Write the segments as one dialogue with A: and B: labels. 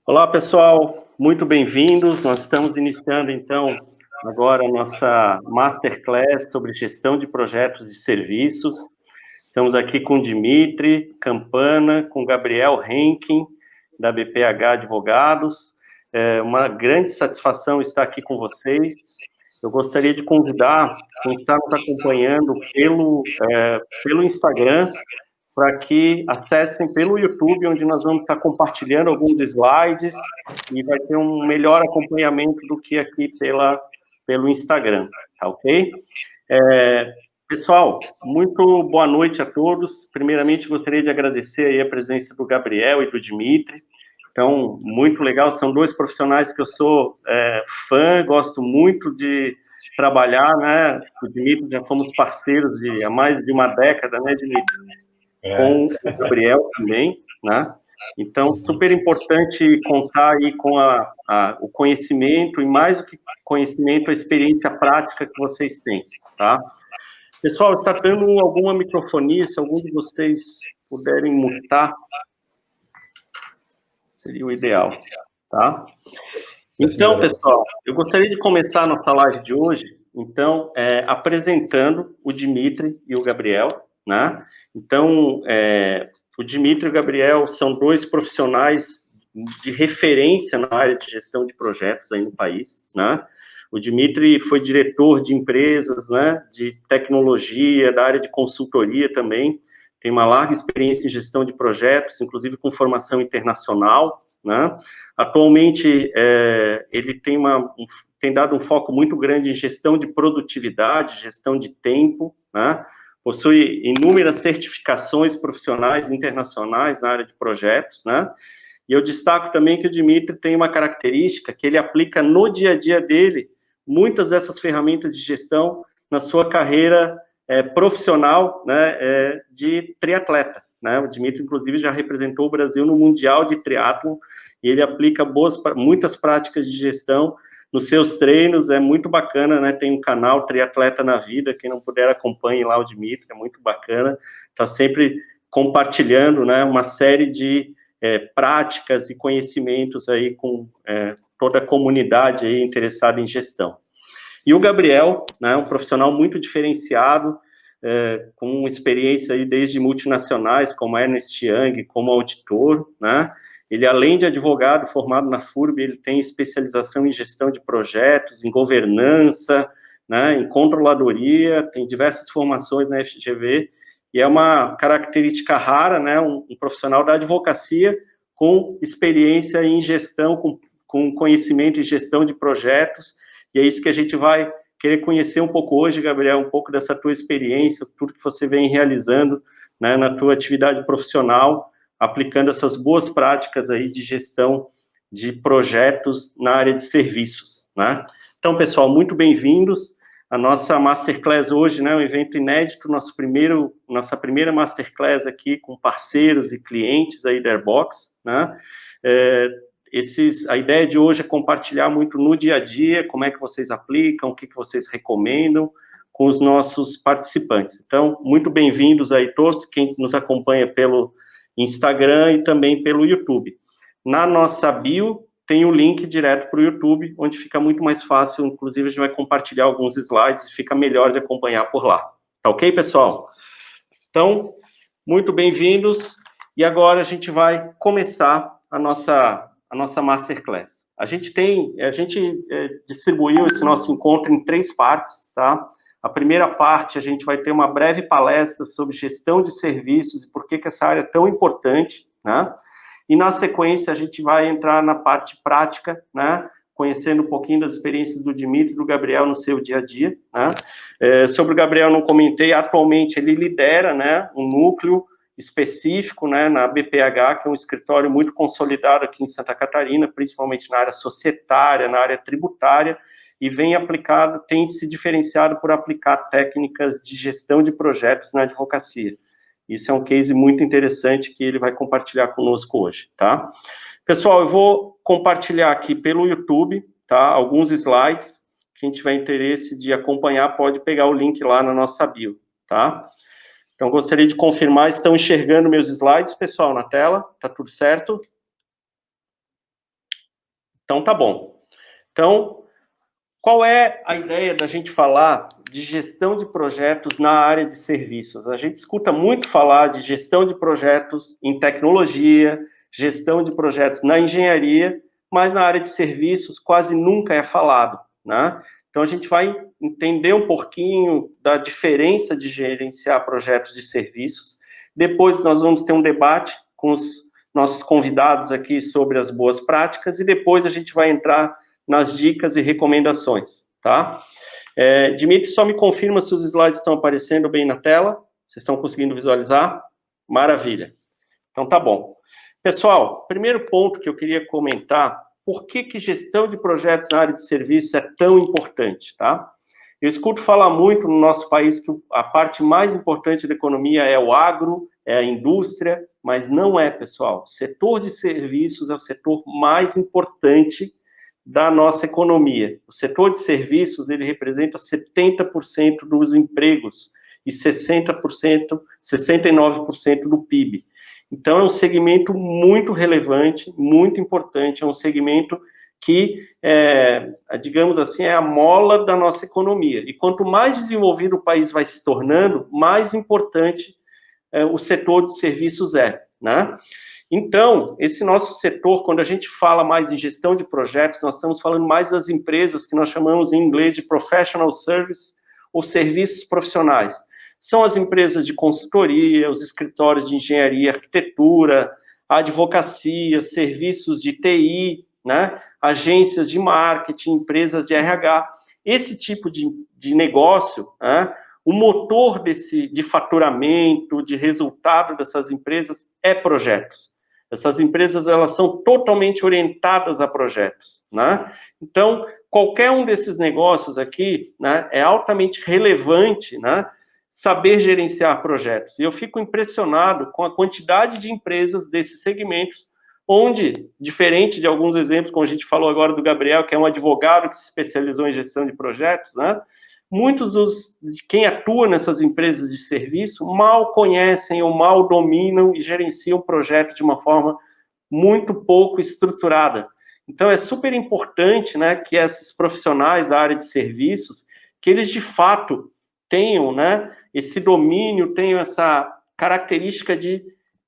A: Olá, pessoal, muito bem-vindos. Nós estamos iniciando, então, agora a nossa Masterclass sobre gestão de projetos e serviços. Estamos aqui com o Dimitri Campana, com o Gabriel Henkin, da BPH Advogados. É uma grande satisfação estar aqui com vocês. Eu gostaria de convidar quem está nos acompanhando pelo Instagram, para que acessem pelo YouTube, onde nós vamos estar compartilhando alguns slides e vai ter um melhor acompanhamento do que aqui pelo Instagram, tá ok? Pessoal, muito boa noite a todos. Primeiramente, gostaria de agradecer aí a presença do Gabriel e do Dimitri. Então, muito legal, são dois profissionais que eu sou fã, gosto muito de trabalhar, né? O Dimitri, já fomos parceiros há mais de uma década, né, Dimitri? Com o Gabriel também, né? Então, super importante contar aí com o conhecimento, e mais do que conhecimento, a experiência prática que vocês têm, tá? Pessoal, está tendo alguma microfonia? Se algum de vocês puderem mutar, seria o ideal, tá? Então, pessoal, eu gostaria de começar a nossa live de hoje, então, apresentando o Dimitri e o Gabriel, né? Então, o Dimitri e o Gabriel são dois profissionais de referência na área de gestão de projetos aí no país, né? O Dimitri foi diretor de empresas, né, de tecnologia, da área de consultoria também, tem uma larga experiência em gestão de projetos, inclusive com formação internacional, né? Atualmente, ele tem dado um foco muito grande em gestão de produtividade, gestão de tempo, né? Possui inúmeras certificações profissionais internacionais na área de projetos, né? E eu destaco também que o Dimitri tem uma característica que ele aplica no dia a dia dele muitas dessas ferramentas de gestão na sua carreira profissional, né, de triatleta, né? O Dimitri, inclusive, já representou o Brasil no Mundial de Triatlon e ele aplica muitas práticas de gestão nos seus treinos, é muito bacana, né? Tem um canal Triatleta na Vida, quem não puder acompanhe lá o Dimitri, é muito bacana, está sempre compartilhando, né, uma série de práticas e conhecimentos aí com toda a comunidade aí interessada em gestão. E o Gabriel, né, um profissional muito diferenciado, com experiência aí desde multinacionais, como Ernst Young, como auditor, né? Ele, além de advogado formado na FURB, ele tem especialização em gestão de projetos, em governança, né, em controladoria, tem diversas formações na FGV, e é uma característica rara, né, um profissional da advocacia com experiência em gestão, com conhecimento em gestão de projetos, e é isso que a gente vai querer conhecer um pouco hoje, Gabriel, um pouco dessa tua experiência, tudo que você vem realizando, né, na tua atividade profissional, aplicando essas boas práticas aí de gestão de projetos na área de serviços, né? Então, pessoal, muito bem-vindos. A nossa Masterclass hoje, né, um evento inédito, nossa primeira Masterclass aqui com parceiros e clientes aí da Airbox, né? A ideia de hoje é compartilhar muito no dia a dia, como é que vocês aplicam, o que vocês recomendam com os nossos participantes. Então, muito bem-vindos aí todos, quem nos acompanha pelo Instagram e também pelo YouTube. Na nossa bio, tem o link direto para o YouTube, onde fica muito mais fácil, inclusive a gente vai compartilhar alguns slides, e fica melhor de acompanhar por lá. Tá ok, pessoal? Então, muito bem-vindos, e agora a gente vai começar a nossa Masterclass. A gente distribuiu esse nosso encontro em 3 partes, tá? A primeira parte, a gente vai ter uma breve palestra sobre gestão de serviços e por que essa área é tão importante, né? E, na sequência, a gente vai entrar na parte prática, né? Conhecendo um pouquinho das experiências do Dimitri e do Gabriel no seu dia a dia, né? Sobre o Gabriel, não comentei, atualmente ele lidera, né, um núcleo específico, né, na BPH, que é um escritório muito consolidado aqui em Santa Catarina, principalmente na área societária, na área tributária, e tem se diferenciado por aplicar técnicas de gestão de projetos na advocacia. Isso é um case muito interessante que ele vai compartilhar conosco hoje, tá? Pessoal, eu vou compartilhar aqui pelo YouTube, tá, alguns slides. Quem tiver interesse de acompanhar, pode pegar o link lá na nossa bio, tá? Então, gostaria de confirmar, estão enxergando meus slides, pessoal, na tela? Tá tudo certo? Então, tá bom. Então, qual é a ideia da gente falar de gestão de projetos na área de serviços? A gente escuta muito falar de gestão de projetos em tecnologia, gestão de projetos na engenharia, mas na área de serviços quase nunca é falado, né? Então, a gente vai entender um pouquinho da diferença de gerenciar projetos de serviços. Depois, nós vamos ter um debate com os nossos convidados aqui sobre as boas práticas, e depois a gente vai entrar nas dicas e recomendações, tá? Dimitri, só me confirma se os slides estão aparecendo bem na tela. Vocês estão conseguindo visualizar? Maravilha. Então, tá bom. Pessoal, primeiro ponto que eu queria comentar, por que gestão de projetos na área de serviços é tão importante, tá? Eu escuto falar muito no nosso país que a parte mais importante da economia é o agro, é a indústria, mas não é, pessoal. O setor de serviços é o setor mais importante da nossa economia. O setor de serviços, ele representa 70% dos empregos e 60%, 69% do PIB. Então, é um segmento muito relevante, muito importante, é um segmento que, digamos assim, é a mola da nossa economia. E quanto mais desenvolvido o país vai se tornando, mais importante o setor de serviços é, né? Então, esse nosso setor, quando a gente fala mais em gestão de projetos, nós estamos falando mais das empresas que nós chamamos em inglês de professional service, ou serviços profissionais. São as empresas de consultoria, os escritórios de engenharia, arquitetura, advocacia, serviços de TI, né? Agências de marketing, empresas de RH. Esse tipo de negócio, né? O motor de faturamento, de resultado dessas empresas é projetos. Essas empresas, elas são totalmente orientadas a projetos, né? Então, qualquer um desses negócios aqui, né, é altamente relevante, né, saber gerenciar projetos. E eu fico impressionado com a quantidade de empresas desses segmentos, onde, diferente de alguns exemplos, como a gente falou agora do Gabriel, que é um advogado que se especializou em gestão de projetos, né, muitos de quem atua nessas empresas de serviço mal conhecem ou mal dominam e gerenciam o projeto de uma forma muito pouco estruturada. Então, é super importante, né, que esses profissionais da área de serviços, que eles, de fato, tenham, né, esse domínio, tenham essa característica de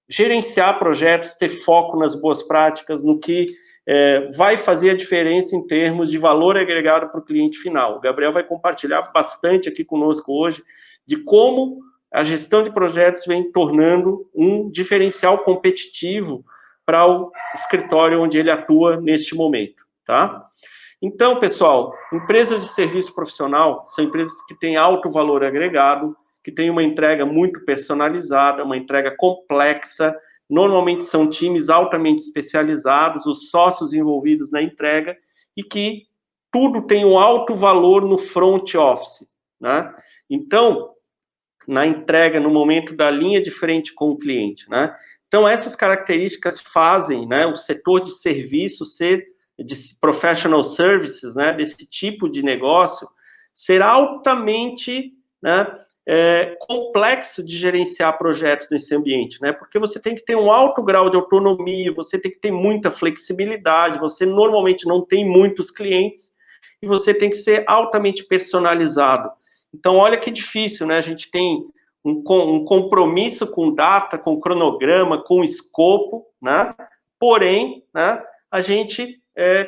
A: gerenciar projetos, ter foco nas boas práticas, no que vai fazer a diferença em termos de valor agregado para o cliente final. O Gabriel vai compartilhar bastante aqui conosco hoje de como a gestão de projetos vem tornando um diferencial competitivo para o escritório onde ele atua neste momento, tá? Então, pessoal, empresas de serviço profissional são empresas que têm alto valor agregado, que têm uma entrega muito personalizada, uma entrega complexa. Normalmente são times altamente especializados, os sócios envolvidos na entrega, e que tudo tem um alto valor no front office, né? Então, na entrega, no momento da linha de frente com o cliente, né? Então, essas características fazem, né, o setor de serviço ser, de professional services, né, desse tipo de negócio, ser altamente, né, complexo de gerenciar projetos nesse ambiente, né? Porque você tem que ter um alto grau de autonomia, você tem que ter muita flexibilidade, você normalmente não tem muitos clientes, e você tem que ser altamente personalizado. Então, olha que difícil, né? A gente tem um compromisso com data, com cronograma, com escopo, né? Porém, né, a gente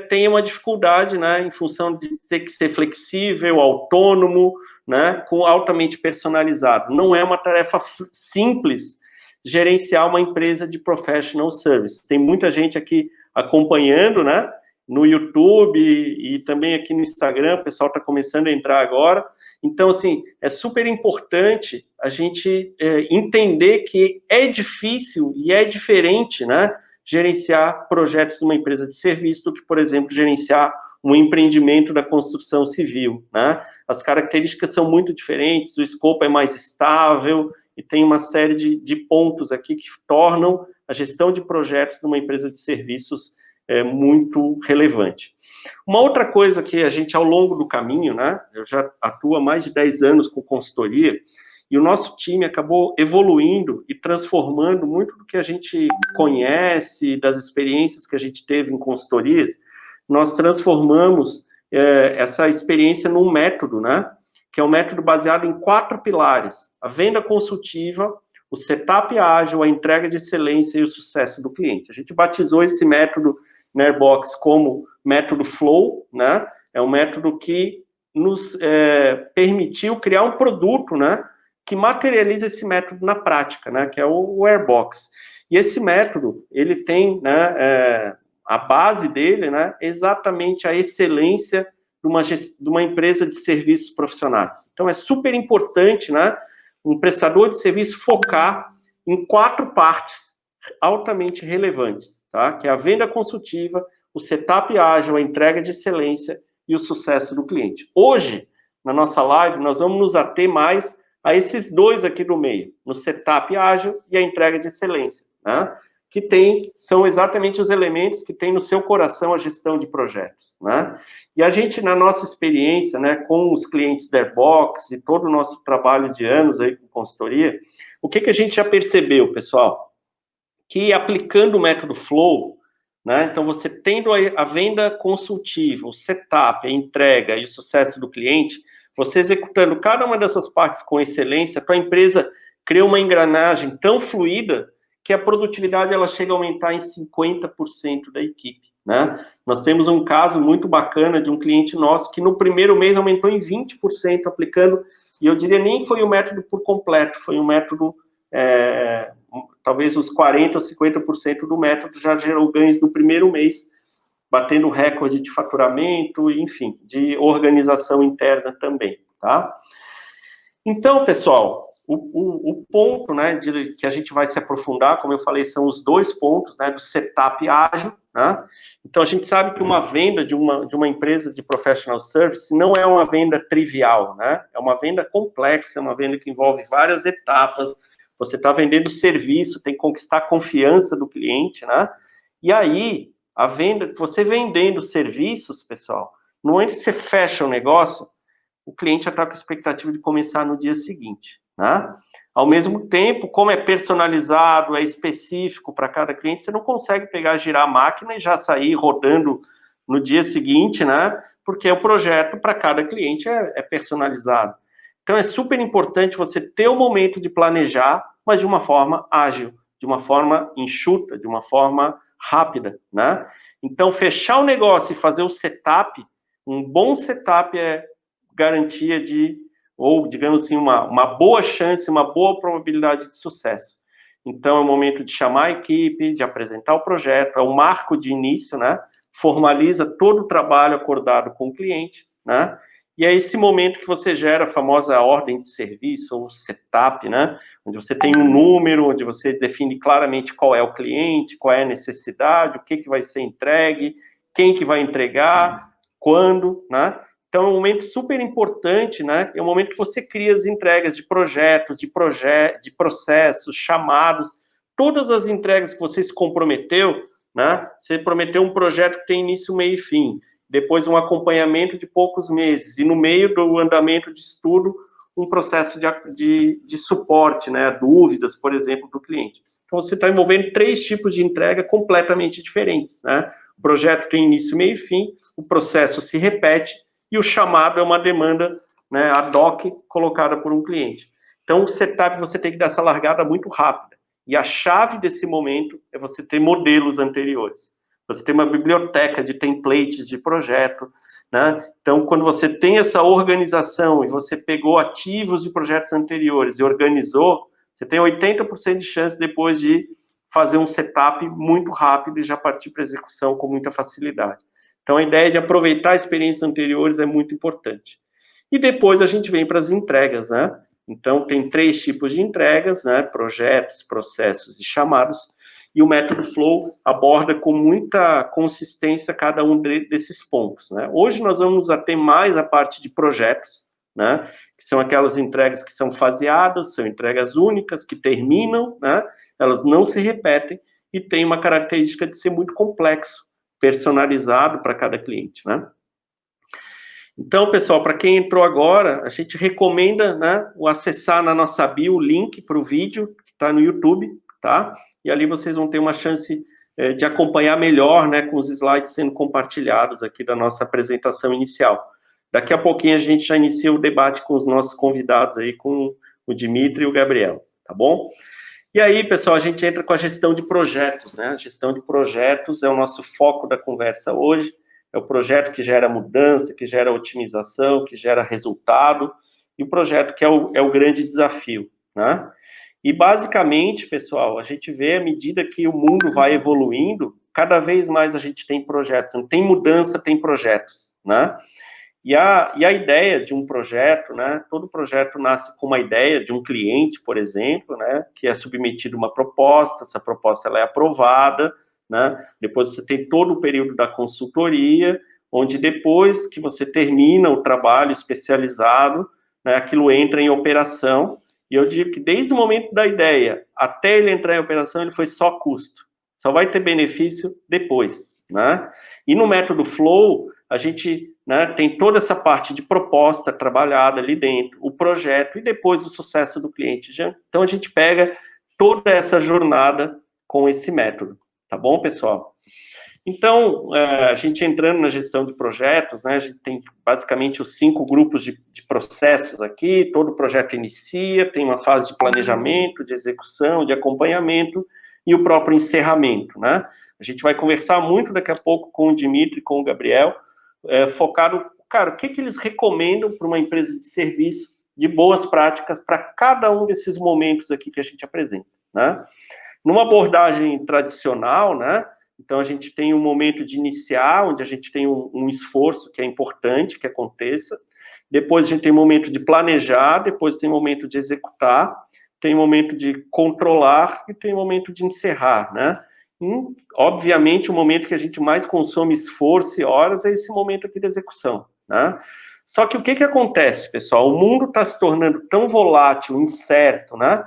A: tem uma dificuldade, né, em função de ter que ser flexível, autônomo, né, com altamente personalizado. Não é uma tarefa simples gerenciar uma empresa de professional service. Tem muita gente aqui acompanhando, né, no YouTube e também aqui no Instagram, o pessoal está começando a entrar agora. Então, assim, é super importante a gente entender que é difícil e é diferente, né, gerenciar projetos numa empresa de serviço do que, por exemplo, gerenciar um empreendimento da construção civil, né? As características são muito diferentes, o escopo é mais estável e tem uma série de pontos aqui que tornam a gestão de projetos numa empresa de serviços muito relevante. Uma outra coisa que a gente, ao longo do caminho, né, eu já atuo há mais de 10 anos com consultoria, e o nosso time acabou evoluindo e transformando muito do que a gente conhece, das experiências que a gente teve em consultorias, nós transformamos essa experiência num método, né? Que é um método baseado em 4 pilares: a venda consultiva, o setup ágil, a entrega de excelência e o sucesso do cliente. A gente batizou esse método na Airbox como método Flow, né? É um método que nos permitiu criar um produto, né, que materializa esse método na prática, né, que é o Airbox. E esse método, ele tem, né, a base dele, né, exatamente a excelência de uma empresa de serviços profissionais. Então, é super importante, né, um prestador de serviço focar em 4 partes altamente relevantes, tá? Que é a venda consultiva, o setup ágil, a entrega de excelência e o sucesso do cliente. Hoje, na nossa live, nós vamos nos ater mais a esses 2 aqui do meio, no setup ágil e a entrega de excelência, né? Que são exatamente os elementos que tem no seu coração a gestão de projetos, né? E a gente, na nossa experiência, né, com os clientes da Airbox e todo o nosso trabalho de anos aí com consultoria, o que a gente já percebeu, pessoal? Que aplicando o método Flow, né, então você tendo a venda consultiva, o setup, a entrega e o sucesso do cliente, você executando cada uma dessas partes com excelência, a tua empresa cria uma engrenagem tão fluida que a produtividade ela chega a aumentar em 50% da equipe, né? Nós temos um caso muito bacana de um cliente nosso que no primeiro mês aumentou em 20% aplicando, e eu diria nem foi o método por completo, foi um método talvez uns 40% ou 50% do método já gerou ganhos no primeiro mês, batendo recorde de faturamento, enfim, de organização interna também, tá? Então, pessoal, o ponto, né, que a gente vai se aprofundar, como eu falei, são os 2 pontos, né, do setup ágil, né? Então, a gente sabe que uma venda de uma empresa de professional service não é uma venda trivial, né? É uma venda complexa, é uma venda que envolve várias etapas. Você está vendendo serviço, tem que conquistar a confiança do cliente, né? E aí, a venda, você vendendo serviços, pessoal, no momento que você fecha o negócio, o cliente já está com a expectativa de começar no dia seguinte, né? Ao mesmo tempo, como é personalizado, é específico para cada cliente, você não consegue pegar, girar a máquina e já sair rodando no dia seguinte, né? Porque o projeto para cada cliente é personalizado. Então, é super importante você ter o momento de planejar, mas de uma forma ágil, de uma forma enxuta, de uma forma rápida, né? Então, fechar o negócio e fazer o setup, um bom setup é garantia de, ou digamos assim, uma boa chance, uma boa probabilidade de sucesso. Então, é o momento de chamar a equipe, de apresentar o projeto, é o marco de início, né? Formaliza todo o trabalho acordado com o cliente, né? E é esse momento que você gera a famosa ordem de serviço, ou setup, né? Onde você tem um número, onde você define claramente qual é o cliente, qual é a necessidade, o que vai ser entregue, quem que vai entregar, quando, né? Então, é um momento super importante, né? É um momento que você cria as entregas de projetos, de processos, chamados, todas as entregas que você se comprometeu, né? Você prometeu um projeto que tem início, meio e fim, depois um acompanhamento de poucos meses, e no meio do andamento de estudo, um processo de suporte, né? Dúvidas, por exemplo, do cliente. Então, você está envolvendo 3 tipos de entrega completamente diferentes, né? O projeto tem início, meio e fim, o processo se repete, e o chamado é uma demanda, né, ad hoc colocada por um cliente. Então, o setup você tem que dar essa largada muito rápida. E a chave desse momento é você ter modelos anteriores. Você tem uma biblioteca de templates de projeto, né? Então, quando você tem essa organização e você pegou ativos de projetos anteriores e organizou, você tem 80% de chance depois de fazer um setup muito rápido e já partir para a execução com muita facilidade. Então, a ideia de aproveitar experiências anteriores é muito importante. E depois a gente vem para as entregas, né? Então, tem 3 tipos de entregas, né? Projetos, processos e chamados. E o método Flow aborda com muita consistência cada um desses pontos, né? Hoje nós vamos até mais a parte de projetos, né? Que são aquelas entregas que são faseadas, são entregas únicas, que terminam, né? Elas não se repetem e tem uma característica de ser muito complexo, personalizado para cada cliente, né? Então, pessoal, para quem entrou agora, a gente recomenda, né, o acessar na nossa bio o link para o vídeo que está no YouTube, tá? E ali vocês vão ter uma chance de acompanhar melhor, né, com os slides sendo compartilhados aqui da nossa apresentação inicial. Daqui a pouquinho a gente já inicia o debate com os nossos convidados aí, com o Dimitri e o Gabriel, tá bom? E aí, pessoal, a gente entra com a gestão de projetos, né? A gestão de projetos é o nosso foco da conversa hoje, é o projeto que gera mudança, que gera otimização, que gera resultado, e o projeto que é o grande desafio, né? E, basicamente, pessoal, a gente vê, à medida que o mundo vai evoluindo, cada vez mais a gente tem projetos. Não tem mudança, tem projetos, né? E a ideia de um projeto, né? Todo projeto nasce com uma ideia de um cliente, por exemplo, né? Que é submetido uma proposta, essa proposta ela é aprovada, né? Depois você tem todo o período da consultoria, onde depois que você termina o trabalho especializado, né? Aquilo entra em operação. E eu digo que desde o momento da ideia até ele entrar em operação, ele foi só custo. Só vai ter benefício depois, né? E no método Flow, a gente, né, tem toda essa parte de proposta trabalhada ali dentro, o projeto e depois o sucesso do cliente. Então, a gente pega toda essa jornada com esse método, tá bom, pessoal? Então, a gente entrando na gestão de projetos, né, a gente tem basicamente os 5 grupos de processos aqui, todo projeto inicia, tem uma fase de planejamento, de execução, de acompanhamento e o próprio encerramento, né? A gente vai conversar muito daqui a pouco com o Dimitri e com o Gabriel, focado, cara, o que eles recomendam para uma empresa de serviço de boas práticas para cada um desses momentos aqui que a gente apresenta, né? Numa abordagem tradicional, né? Então, a gente tem um momento de iniciar, onde a gente tem um esforço que é importante que aconteça. Depois, a gente tem um momento de planejar, depois tem um momento de executar, tem um momento de controlar e tem um momento de encerrar, né? Obviamente, o momento que a gente mais consome esforço e horas é esse momento aqui da execução, né? Só que o que acontece, pessoal? O mundo está se tornando tão volátil, incerto, né?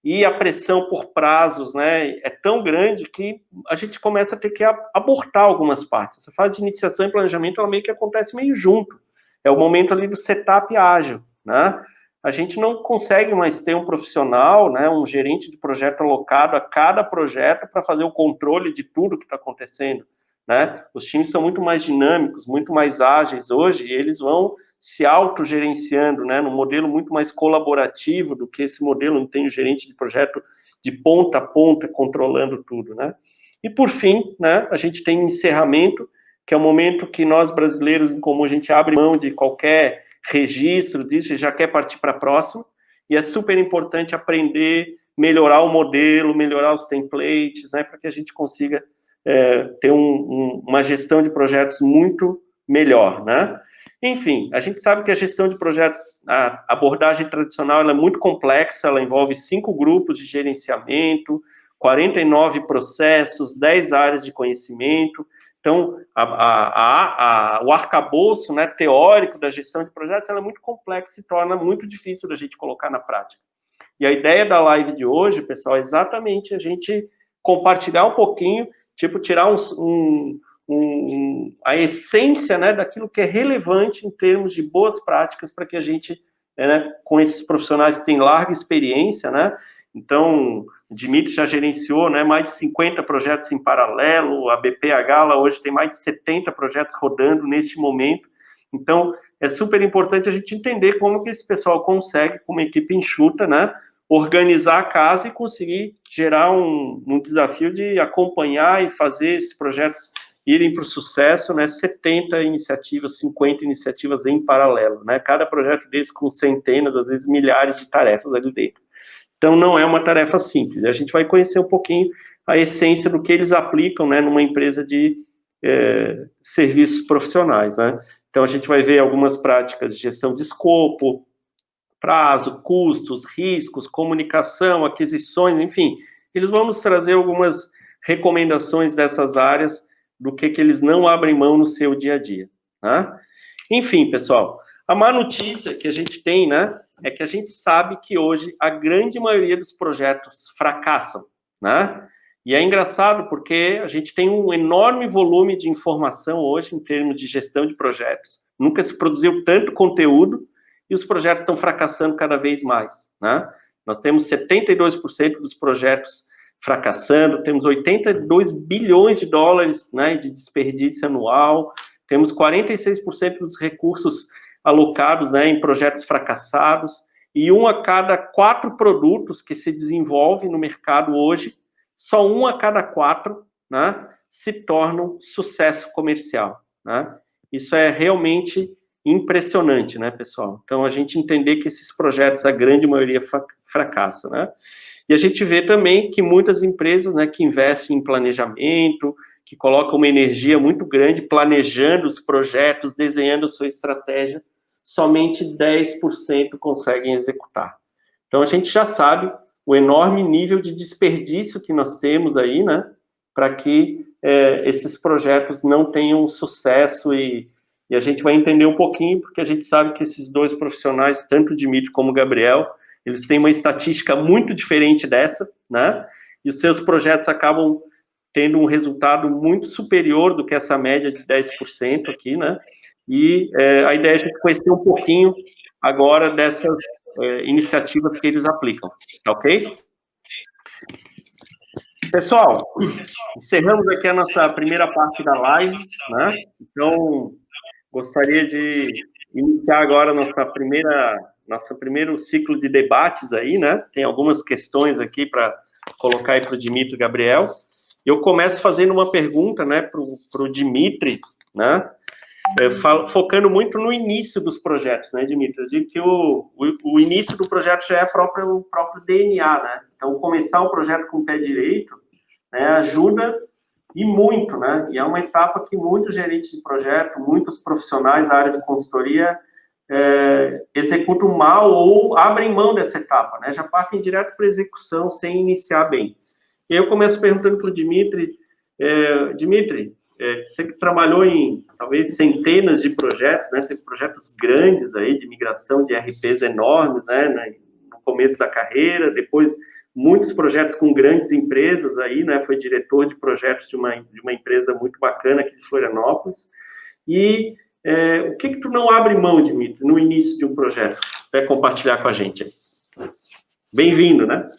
A: E a pressão por prazos, né, é tão grande que a gente começa a ter que abortar algumas partes. Essa fase de iniciação e planejamento, ela meio que acontece meio junto. É o momento ali do setup ágil, né? A gente não consegue mais ter um profissional, né, um gerente de projeto alocado a cada projeto para fazer o controle de tudo que está acontecendo, né? Os times são muito mais dinâmicos, muito mais ágeis hoje, e eles vão se autogerenciando, né, num modelo muito mais colaborativo do que esse modelo onde tem o gerente de projeto de ponta a ponta controlando tudo, né? E por fim, né, a gente tem o encerramento, que é o momento que nós brasileiros em comum a gente abre mão de qualquer registro disso e já quer partir para a próxima, e é super importante aprender, melhorar o modelo, melhorar os templates, né, para que a gente consiga ter uma gestão de projetos muito melhor, né? Enfim, a gente sabe que a gestão de projetos, a abordagem tradicional, ela é muito complexa, ela envolve 5 grupos de gerenciamento, 49 processos, 10 áreas de conhecimento. Então, o arcabouço, né, teórico da gestão de projetos, ela é muito complexa e torna muito difícil da gente colocar na prática. E a ideia da live de hoje, pessoal, é exatamente a gente compartilhar um pouquinho, tipo, tirar a essência, né, daquilo que é relevante em termos de boas práticas para que a gente, né, com esses profissionais que têm larga experiência, né, então, o Dimitri já gerenciou, né, mais de 50 projetos em paralelo, a BPH lá hoje tem mais de 70 projetos rodando neste momento, então, é super importante a gente entender como que esse pessoal consegue, com uma equipe enxuta, né, organizar a casa e conseguir gerar um desafio de acompanhar e fazer esses projetos irem para o sucesso, né, 70 iniciativas, 50 iniciativas em paralelo, né, cada projeto desse com centenas, às vezes milhares de tarefas ali dentro. Então, não é uma tarefa simples. A gente vai conhecer um pouquinho a essência do que eles aplicam, né, numa empresa de serviços profissionais, né. Então, a gente vai ver algumas práticas de gestão de escopo, prazo, custos, riscos, comunicação, aquisições, enfim. Eles vão nos trazer algumas recomendações dessas áreas do que eles não abrem mão no seu dia a dia, né? Enfim, pessoal, a má notícia que a gente tem, né, é que a gente sabe que hoje a grande maioria dos projetos fracassam, né? E é engraçado porque a gente tem um enorme volume de informação hoje em termos de gestão de projetos. Nunca se produziu tanto conteúdo e os projetos estão fracassando cada vez mais, né? Nós temos 72% dos projetos fracassando, temos 82 bilhões de dólares, né, de desperdício anual, temos 46% dos recursos alocados, né, em projetos fracassados, e 1 a cada 4 produtos que se desenvolve no mercado hoje, só 1 a cada 4, né, se tornam sucesso comercial, né? Isso é realmente impressionante, né, pessoal? Então, a gente entender que esses projetos, a grande maioria fracassa, né? E a gente vê também que muitas empresas, né, que investem em planejamento, que colocam uma energia muito grande planejando os projetos, desenhando a sua estratégia, somente 10% conseguem executar. Então, a gente já sabe o enorme nível de desperdício que nós temos aí, né, para que esses projetos não tenham sucesso e a gente vai entender um pouquinho, porque a gente sabe que esses dois profissionais, tanto o Dimitri como o Gabriel, eles têm uma estatística muito diferente dessa, né? E os seus projetos acabam tendo um resultado muito superior do que essa média de 10% aqui, né? E a ideia é a gente conhecer um pouquinho agora dessas iniciativas que eles aplicam, tá ok? Pessoal, encerramos aqui a nossa primeira parte da live, né? Então, gostaria de iniciar agora nosso primeiro ciclo de debates aí, né? Tem algumas questões aqui para colocar aí para o Dimitri e o Gabriel. Eu começo fazendo uma pergunta, né, para o Dimitri, né? Focando muito no início dos projetos, né, Dimitri? Eu digo que o início do projeto já é o próprio DNA, né? Então, começar um projeto com o pé direito, né, ajuda e muito, né? E é uma etapa que muitos gerentes de projeto, muitos profissionais da área de consultoria executam mal ou abrem mão dessa etapa, né? Já partem direto para a execução sem iniciar bem. E eu começo perguntando para o Dimitri, Dimitri, você que trabalhou em, talvez, centenas de projetos, né? Teve projetos grandes aí, de migração de RPs enormes, né? No começo da carreira, depois muitos projetos com grandes empresas aí, né? Foi diretor de projetos de uma empresa muito bacana aqui de Florianópolis. E o que tu não abre mão, Dimitri, no início de um projeto? Quer compartilhar com a gente aí? Bem-vindo, né?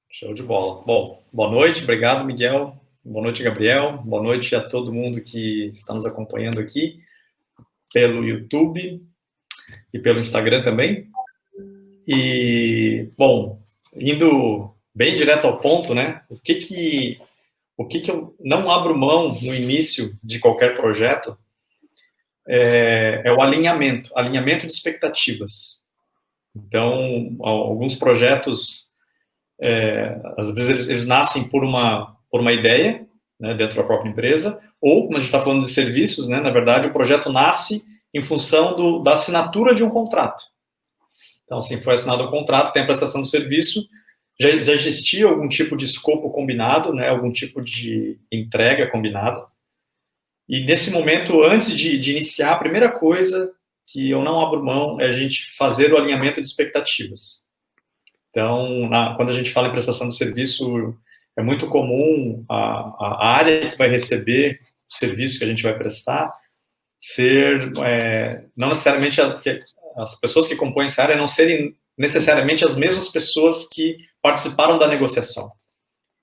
B: Show de bola. Bom, boa noite, obrigado, Miguel. Boa noite, Gabriel. Boa noite a todo mundo que está nos acompanhando aqui pelo YouTube e pelo Instagram também. E, bom, indo bem direto ao ponto, né? O que eu não abro mão no início de qualquer projeto é o alinhamento de expectativas. Então, alguns projetos às vezes eles nascem por uma ideia, né, dentro da própria empresa, ou, como a gente está falando de serviços, né, na verdade, o projeto nasce em função da assinatura de um contrato. Então, assim, foi assinado um contrato, tem a prestação do serviço, já existia algum tipo de escopo combinado, né, algum tipo de entrega combinada, e nesse momento, antes de iniciar, a primeira coisa que eu não abro mão é a gente fazer o alinhamento de expectativas. Então, quando a gente fala em prestação de serviço, é muito comum a área que vai receber o serviço que a gente vai prestar ser, não necessariamente, as pessoas que compõem essa área não serem necessariamente as mesmas pessoas que participaram da negociação.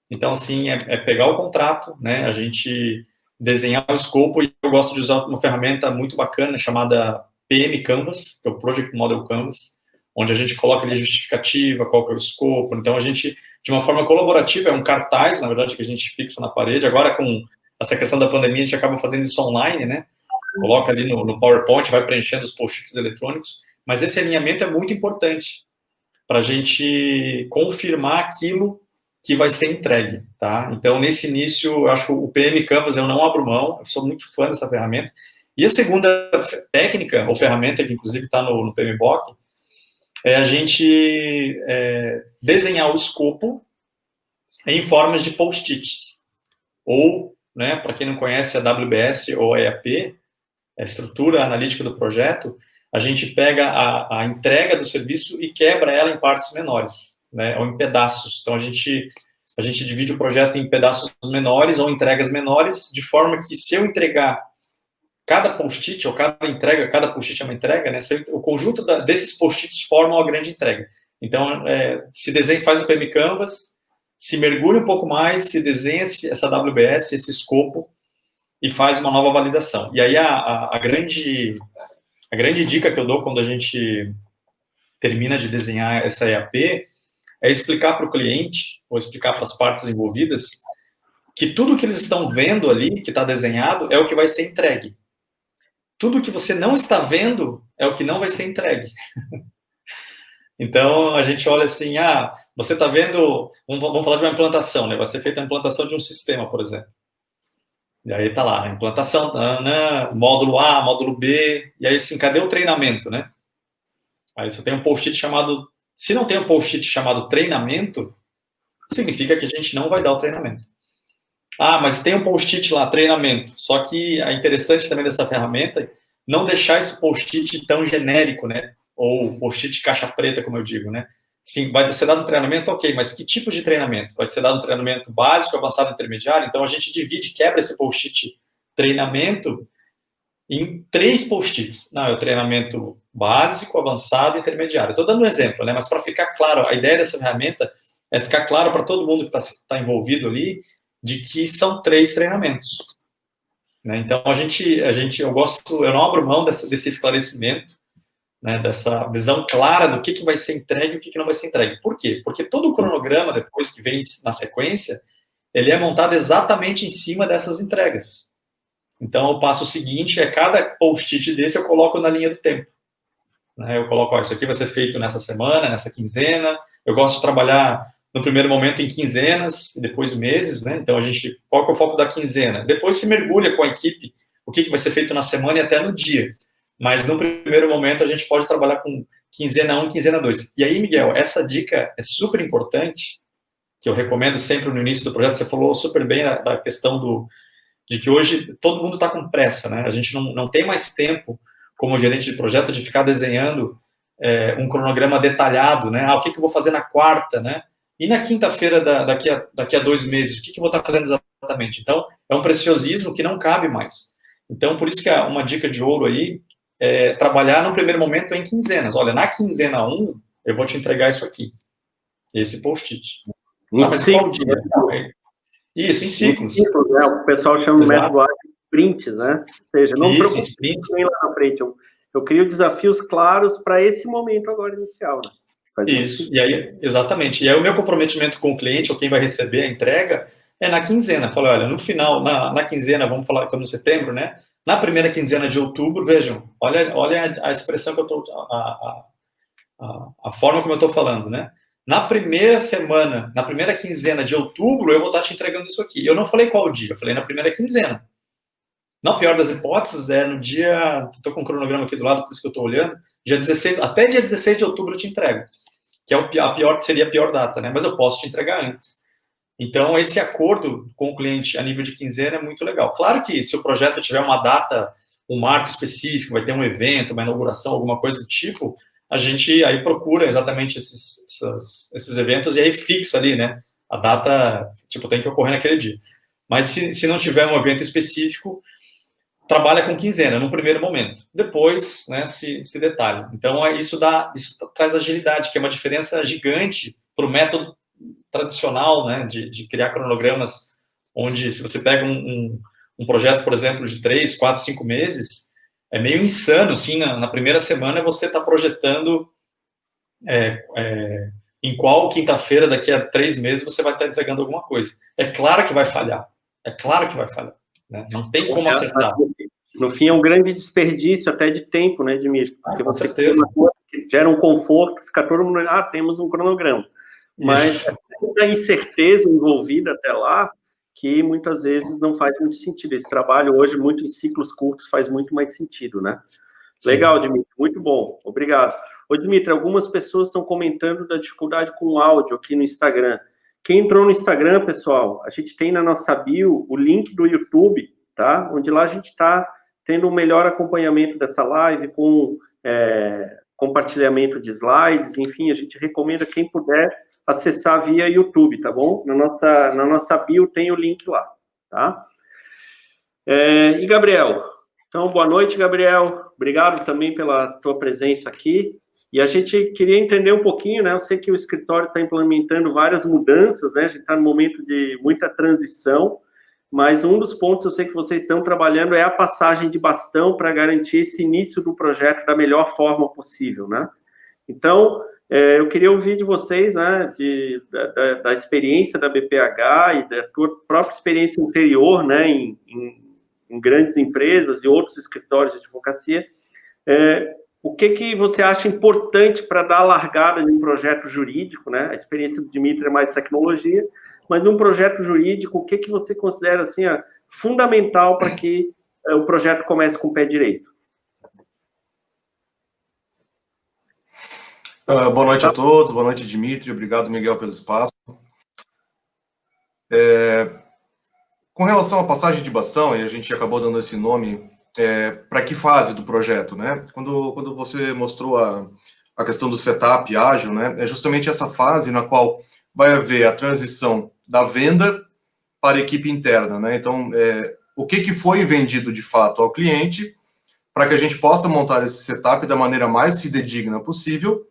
B: Então, assim, é pegar o contrato, né, a gente desenhar o escopo, e eu gosto de usar uma ferramenta muito bacana chamada PM Canvas, que é o Project Model Canvas, onde a gente coloca ali justificativa, qual que é o escopo. Então, a gente, de uma forma colaborativa, é um cartaz, na verdade, que a gente fixa na parede. Agora, com essa questão da pandemia, a gente acaba fazendo isso online, né? Coloca ali no PowerPoint, vai preenchendo os post-its eletrônicos. Mas esse alinhamento é muito importante para a gente confirmar aquilo que vai ser entregue, tá? Então, nesse início, eu acho que o PM Canvas eu não abro mão, eu sou muito fã dessa ferramenta. E a segunda técnica, ou ferramenta, que inclusive está no PMBOK, é a gente desenhar o escopo em formas de post-its. Ou, né, para quem não conhece a WBS ou a EAP, a estrutura analítica do projeto, a gente pega a entrega do serviço e quebra ela em partes menores, né, ou em pedaços. Então, a gente divide o projeto em pedaços menores ou entregas menores, de forma que, se eu entregar cada post-it, ou cada post-it é uma entrega, né? O conjunto desses post-its formam a grande entrega. Então, se desenha, faz o PM Canvas, se mergulha um pouco mais, se desenha essa WBS, esse escopo, e faz uma nova validação. E aí, a grande dica que eu dou quando a gente termina de desenhar essa EAP é explicar para o cliente, ou explicar para as partes envolvidas, que tudo que eles estão vendo ali, que está desenhado, é o que vai ser entregue. Tudo que você não está vendo é o que não vai ser entregue. Então, a gente olha assim, você está vendo, vamos falar de uma implantação, né? Vai ser feita a implantação de um sistema, por exemplo. E aí está lá, implantação, módulo A, módulo B, e aí assim, cadê o treinamento, né? Aí você tem um post-it chamado, se não tem um post-it chamado treinamento, significa que a gente não vai dar o treinamento. Mas tem um post-it lá, treinamento. Só que é interessante também dessa ferramenta não deixar esse post-it tão genérico, né? Ou post-it caixa preta, como eu digo, né? Sim, vai ser dado um treinamento, ok, mas que tipo de treinamento? Vai ser dado um treinamento básico, avançado, intermediário? Então, a gente quebra esse post-it treinamento em 3 post-its. Não, é o treinamento básico, avançado e intermediário. Estou dando um exemplo, né? Mas para ficar claro, a ideia dessa ferramenta é ficar claro para todo mundo que está envolvido ali de que são 3 treinamentos. Né? Então, eu não abro mão desse esclarecimento, né, dessa visão clara do que vai ser entregue e o que não vai ser entregue. Por quê? Porque todo o cronograma, depois que vem na sequência, ele é montado exatamente em cima dessas entregas. Então, o passo seguinte é cada post-it desse eu coloco na linha do tempo. Né? Eu coloco, isso aqui vai ser feito nessa semana, nessa quinzena. Eu gosto de trabalhar no primeiro momento em quinzenas, e depois meses, né? Então, qual que é o foco da quinzena? Depois se mergulha com a equipe o que vai ser feito na semana e até no dia. Mas, no primeiro momento, a gente pode trabalhar com quinzena 1, quinzena 2. E aí, Miguel, essa dica é super importante, que eu recomendo sempre no início do projeto. Você falou super bem da questão de que hoje todo mundo está com pressa, né? A gente não tem mais tempo, como gerente de projeto, de ficar desenhando um cronograma detalhado, né? O que eu vou fazer na quarta, né? E na quinta-feira daqui a 2 meses, o que eu vou estar fazendo exatamente? Então, é um preciosismo que não cabe mais. Então, por isso que uma dica de ouro aí é trabalhar no primeiro momento em quinzenas. Olha, na quinzena 1, eu vou te entregar isso aqui. Esse post-it.
A: Mas qual dia?
B: Isso, em ciclos.
A: Né? O pessoal chama de método ágil de sprints, né? Ou seja, não preocupe nem lá na frente. Eu crio desafios claros para esse momento agora inicial, né?
B: Isso, e aí, exatamente. E aí o meu comprometimento com o cliente, ou quem vai receber a entrega, é na quinzena. Falei, olha, no final, na quinzena, vamos falar, estamos em setembro, né? Na primeira quinzena de outubro, vejam, olha a expressão que eu estou, a forma como eu estou falando, né? Na primeira semana, na primeira quinzena de outubro, eu vou estar te entregando isso aqui. Eu não falei qual dia, eu falei na primeira quinzena. Na pior das hipóteses, no dia, estou com o cronograma aqui do lado, por isso que eu estou olhando, até dia 16 de outubro eu te entrego, que seria a pior data, né? Mas eu posso te entregar antes. Então, esse acordo com o cliente a nível de quinzena é muito legal. Claro que se o projeto tiver uma data, um marco específico, vai ter um evento, uma inauguração, alguma coisa do tipo, a gente aí procura exatamente esses eventos e aí fixa ali, né? A data, tem que ocorrer naquele dia. Mas se não tiver um evento específico, trabalha com quinzena, no primeiro momento. Depois, né, se detalha. Então, isso traz agilidade, que é uma diferença gigante para o método tradicional, né, de criar cronogramas, onde se você pega um projeto, por exemplo, de 3, 4, 5 meses, é meio insano, assim, na primeira semana você está projetando em qual quinta-feira, daqui a 3 meses, você vai estar entregando alguma coisa. É claro que vai falhar. É claro que vai falhar. Né? Não tem como acertar.
A: No fim, é um grande desperdício até de tempo, né, Dmitry? Porque você
B: tem
A: uma coisa que gera um conforto, fica todo mundo, temos um cronograma. Mas é muita incerteza envolvida até lá, que muitas vezes não faz muito sentido. Esse trabalho hoje, muito em ciclos curtos, faz muito mais sentido, né? Sim. Legal, Dmitry, muito bom, obrigado. Ô, Dmitry, algumas pessoas estão comentando da dificuldade com o áudio aqui no Instagram. Quem entrou no Instagram, pessoal, a gente tem na nossa bio o link do YouTube, tá? Onde lá a gente está tendo um melhor acompanhamento dessa live, com compartilhamento de slides, enfim, a gente recomenda quem puder acessar via YouTube, tá bom? Na nossa bio tem o link lá, tá? E Gabriel? Então, boa noite, Gabriel. Obrigado também pela tua presença aqui. E a gente queria entender um pouquinho, né? Eu sei que o escritório está implementando várias mudanças, né? A gente está no momento de muita transição, mas um dos pontos eu sei que vocês estão trabalhando é a passagem de bastão para garantir esse início do projeto da melhor forma possível, né? Então, eu queria ouvir de vocês, né, da experiência da BPH e da tua própria experiência anterior, né, em grandes empresas e outros escritórios de advocacia, o que você acha importante para dar a largada de um projeto jurídico, né? A experiência do Dimitri é mais tecnologia, mas num projeto jurídico, o que você considera assim, fundamental para que o projeto comece com o pé direito?
C: Boa noite a todos, boa noite, Dimitri, obrigado, Miguel, pelo espaço. Com relação à passagem de bastão, e a gente acabou dando esse nome, para que fase do projeto, né? Quando você mostrou a questão do setup ágil, né? É justamente essa fase na qual vai haver a transição da venda para a equipe interna, né? Então, o que foi vendido de fato ao cliente, para que a gente possa montar esse setup da maneira mais fidedigna possível.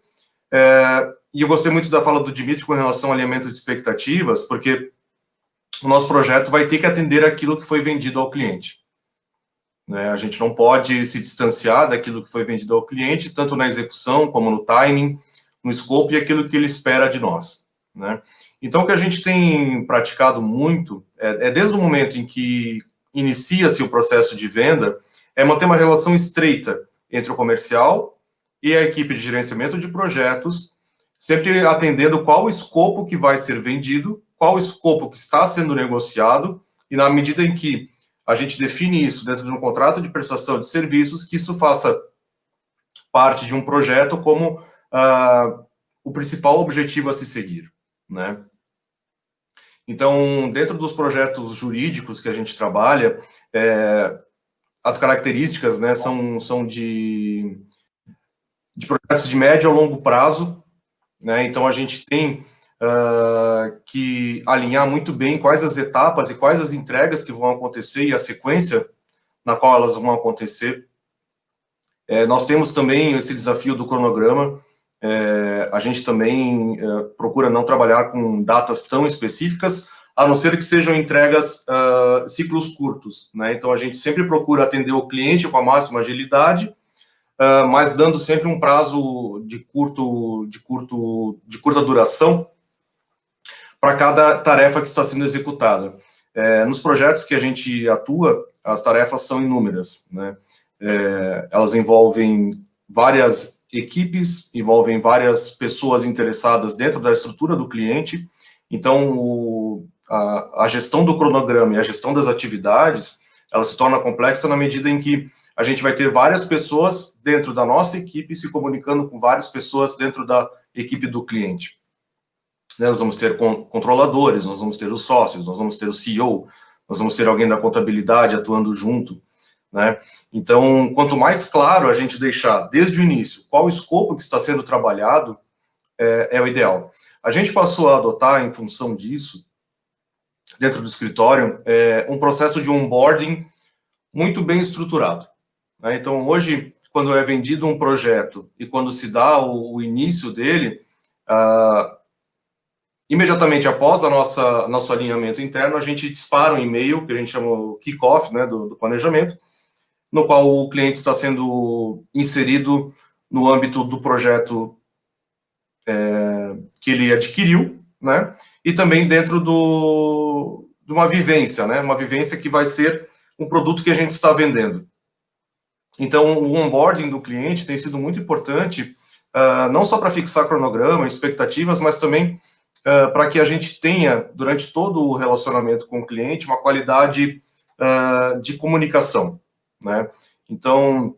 C: E eu gostei muito da fala do Dimitri com relação ao alinhamento de expectativas, porque o nosso projeto vai ter que atender aquilo que foi vendido ao cliente. Né? A gente não pode se distanciar daquilo que foi vendido ao cliente, tanto na execução, como no timing, no escopo e aquilo que ele espera de nós. Né? Então, o que a gente tem praticado muito, desde o momento em que inicia-se o processo de venda, é manter uma relação estreita entre o comercial e a equipe de gerenciamento de projetos, sempre atendendo qual o escopo que vai ser vendido, qual o escopo que está sendo negociado, e na medida em que a gente define isso dentro de um contrato de prestação de serviços, que isso faça parte de um projeto como o principal objetivo a se seguir, né? Então, dentro dos projetos jurídicos que a gente trabalha, as características, né, são de projetos de médio a longo prazo, né? Então, a gente tem que alinhar muito bem quais as etapas e quais as entregas que vão acontecer e a sequência na qual elas vão acontecer. Nós temos também esse desafio do cronograma. A gente também procura não trabalhar com datas tão específicas, a não ser que sejam entregas ciclos curtos, né? Então, a gente sempre procura atender o cliente com a máxima agilidade, mas dando sempre um prazo de curta duração para cada tarefa que está sendo executada. Nos projetos que a gente atua, as tarefas são inúmeras, né? Elas envolvem várias equipes, envolvem várias pessoas interessadas dentro da estrutura do cliente. Então, a gestão do cronograma e a gestão das atividades, ela se torna complexa na medida em que a gente vai ter várias pessoas dentro da nossa equipe se comunicando com várias pessoas dentro da equipe do cliente. Nós vamos ter controladores, nós vamos ter os sócios, nós vamos ter o CEO, nós vamos ter alguém da contabilidade atuando junto, né? Então, quanto mais claro a gente deixar desde o início qual o escopo que está sendo trabalhado, é o ideal. A gente passou a adotar, em função disso, dentro do escritório, um processo de onboarding muito bem estruturado, né? Então, hoje, quando é vendido um projeto e quando se dá o início dele, imediatamente após nosso alinhamento interno, a gente dispara um e-mail, que a gente chama o kick-off, né, do planejamento, no qual o cliente está sendo inserido no âmbito do projeto que ele adquiriu, né, e também dentro de uma vivência, né, uma vivência que vai ser um produto que a gente está vendendo. Então, o onboarding do cliente tem sido muito importante, não só para fixar cronograma, expectativas, mas também para que a gente tenha, durante todo o relacionamento com o cliente, uma qualidade de comunicação, né? Então,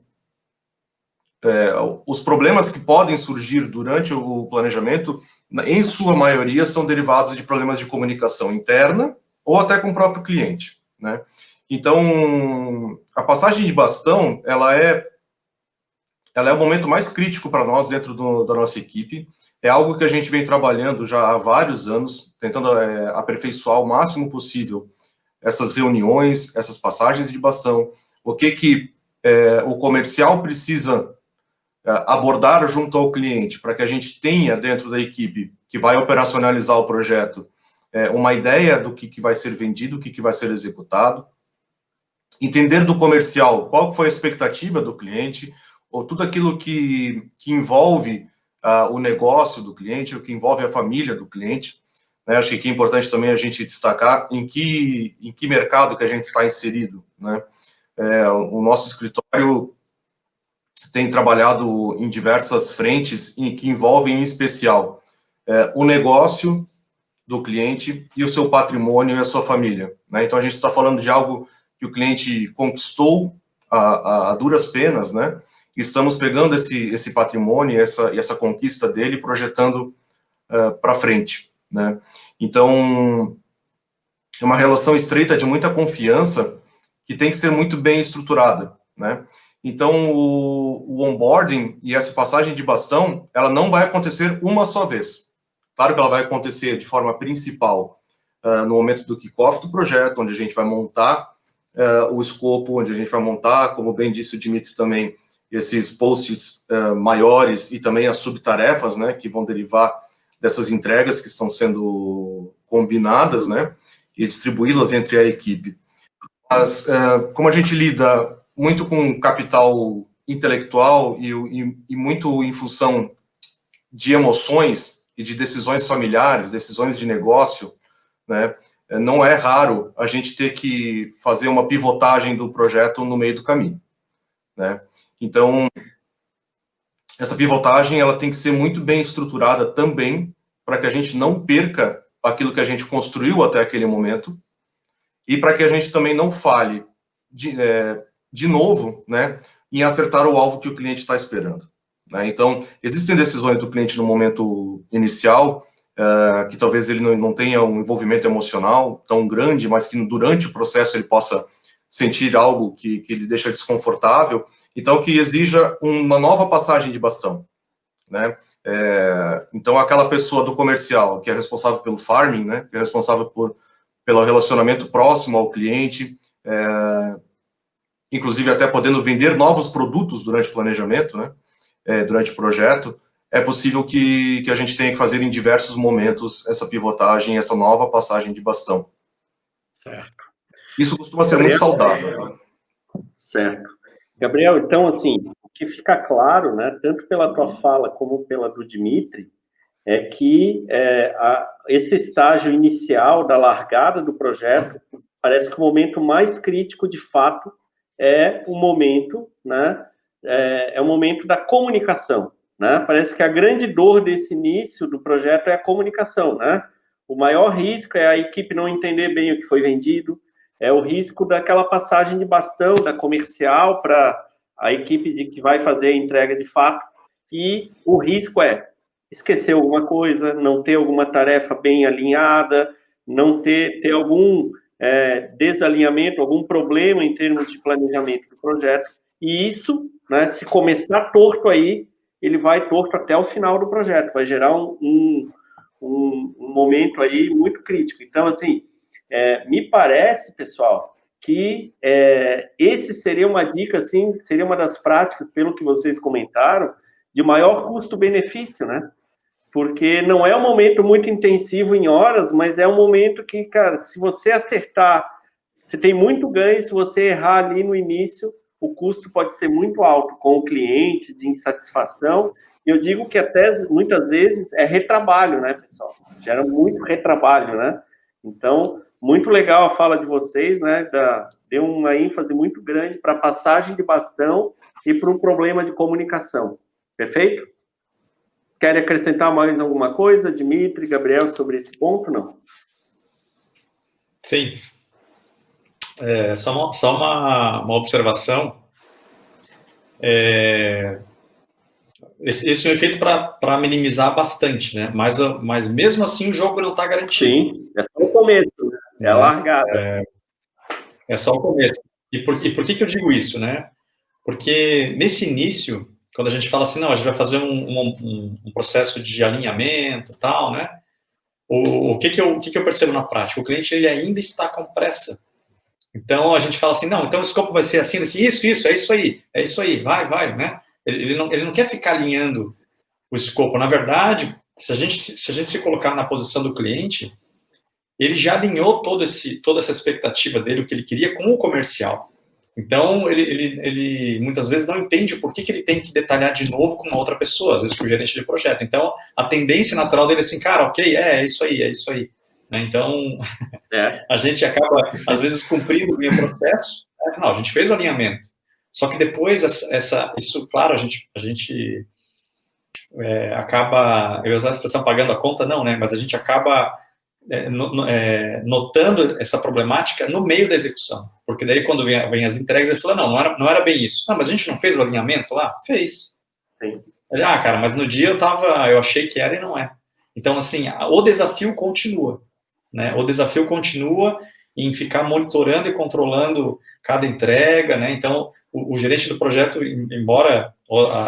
C: os problemas que podem surgir durante o planejamento, em sua maioria, são derivados de problemas de comunicação interna ou até com o próprio cliente, né? Então, a passagem de bastão, ela é o momento mais crítico para nós dentro da nossa equipe. É algo que a gente vem trabalhando já há vários anos, tentando aperfeiçoar o máximo possível essas reuniões, essas passagens de bastão, o que o comercial precisa abordar junto ao cliente, para que a gente tenha dentro da equipe que vai operacionalizar o projeto uma ideia do que vai ser vendido, o que vai ser executado, entender do comercial qual foi a expectativa do cliente, ou tudo aquilo que envolve o negócio do cliente, o que envolve a família do cliente. Né? Acho que aqui é importante também a gente destacar em que mercado que a gente está inserido. Né? O nosso escritório tem trabalhado em diversas frentes que envolvem, em especial, o negócio do cliente e o seu patrimônio e a sua família. Né? Então, a gente está falando de algo que o cliente conquistou a duras penas, né? E estamos pegando esse patrimônio e essa conquista dele, projetando para frente. Né? Então, é uma relação estreita de muita confiança que tem que ser muito bem estruturada. Né? Então, o onboarding e essa passagem de bastão, ela não vai acontecer uma só vez. Claro que ela vai acontecer de forma principal no momento do kickoff do projeto, onde a gente vai montar o escopo, onde a gente vai montar, como bem disse o Dimitri também, esses posts maiores e também as subtarefas, né, que vão derivar dessas entregas que estão sendo combinadas, né, e distribuí-las entre a equipe. Mas, como a gente lida muito com capital intelectual e muito em função de emoções e de decisões familiares, decisões de negócio, né, não é raro a gente ter que fazer uma pivotagem do projeto no meio do caminho. Né? Então, essa pivotagem ela tem que ser muito bem estruturada também para que a gente não perca aquilo que a gente construiu até aquele momento e para que a gente também não falhe de novo, né, em acertar o alvo que o cliente está esperando. Né? Então, existem decisões do cliente no momento inicial que talvez ele não tenha um envolvimento emocional tão grande, mas que durante o processo ele possa sentir algo que ele deixa desconfortável, então que exija uma nova passagem de bastão. Né? Então, aquela pessoa do comercial que é responsável pelo farming, né, que é responsável pelo relacionamento próximo ao cliente, inclusive até podendo vender novos produtos durante o planejamento, né, durante o projeto, é possível que a gente tenha que fazer em diversos momentos essa pivotagem, essa nova passagem de bastão.
A: Certo.
C: Isso costuma ser muito saudável. Né?
A: Certo. Gabriel, então, assim, o que fica claro, né, tanto pela tua fala como pela do Dimitri, é que esse estágio inicial da largada do projeto, parece que o momento mais crítico, de fato, é o momento, né, é o momento da comunicação. Né? Parece que a grande dor desse início do projeto é a comunicação. Né? O maior risco é a equipe não entender bem o que foi vendido, é o risco daquela passagem de bastão da comercial para a equipe que vai fazer a entrega de fato, e o risco é esquecer alguma coisa, não ter alguma tarefa bem alinhada, não ter algum desalinhamento, algum problema em termos de planejamento do projeto. E isso, né, se começar torto aí, ele vai torto até o final do projeto, vai gerar um momento aí muito crítico. Então, assim, me parece, pessoal, que esse seria uma dica, assim, seria uma das práticas, pelo que vocês comentaram, de maior custo-benefício, né? Porque não é um momento muito intensivo em horas, mas é um momento que, cara, se você acertar, você tem muito ganho, se você errar ali no início, o custo pode ser muito alto com o cliente, de insatisfação. Eu digo que até, muitas vezes, é retrabalho, né, pessoal? Gera muito retrabalho, né? Então, muito legal a fala de vocês, né? Deu uma ênfase muito grande para a passagem de bastão e para um problema de comunicação. Perfeito? Querem acrescentar mais alguma coisa, Dimitri, Gabriel, sobre esse ponto, não?
B: Sim. Só uma observação. Esse é um efeito para minimizar bastante, né? Mas mesmo assim o jogo não está garantido.
A: Sim, é só o começo, né? É a largada.
B: É só o começo. E por que eu digo isso, né? Porque nesse início, quando a gente fala assim, não, a gente vai fazer um processo de alinhamento e tal, né? O que eu percebo na prática? O cliente ele ainda está com pressa. Então, a gente fala assim, não, então o escopo vai ser assim, isso, é isso aí, vai, né? Ele não quer ficar alinhando o escopo. Na verdade, se a gente se colocar na posição do cliente, ele já alinhou toda essa expectativa dele, o que ele queria, com o comercial. Então, ele muitas vezes não entende por que ele tem que detalhar de novo com uma outra pessoa, às vezes com o gerente de projeto. Então, a tendência natural dele é assim, cara, ok, é isso aí. Então, a gente acaba, às vezes, cumprindo bem o processo. Não, a gente fez o alinhamento. Só que depois, isso, claro, a gente acaba, eu ia usar a expressão pagando a conta, não, né? Mas a gente acaba notando essa problemática no meio da execução, porque daí quando vem as entregas, ele fala, não era bem isso. Mas a gente não fez o alinhamento lá? Fez. Sim. Ele, cara, mas no dia eu achei que era e não é. Então, assim, o desafio continua, né? O desafio continua em ficar monitorando e controlando cada entrega, né? Então, o gerente do projeto, embora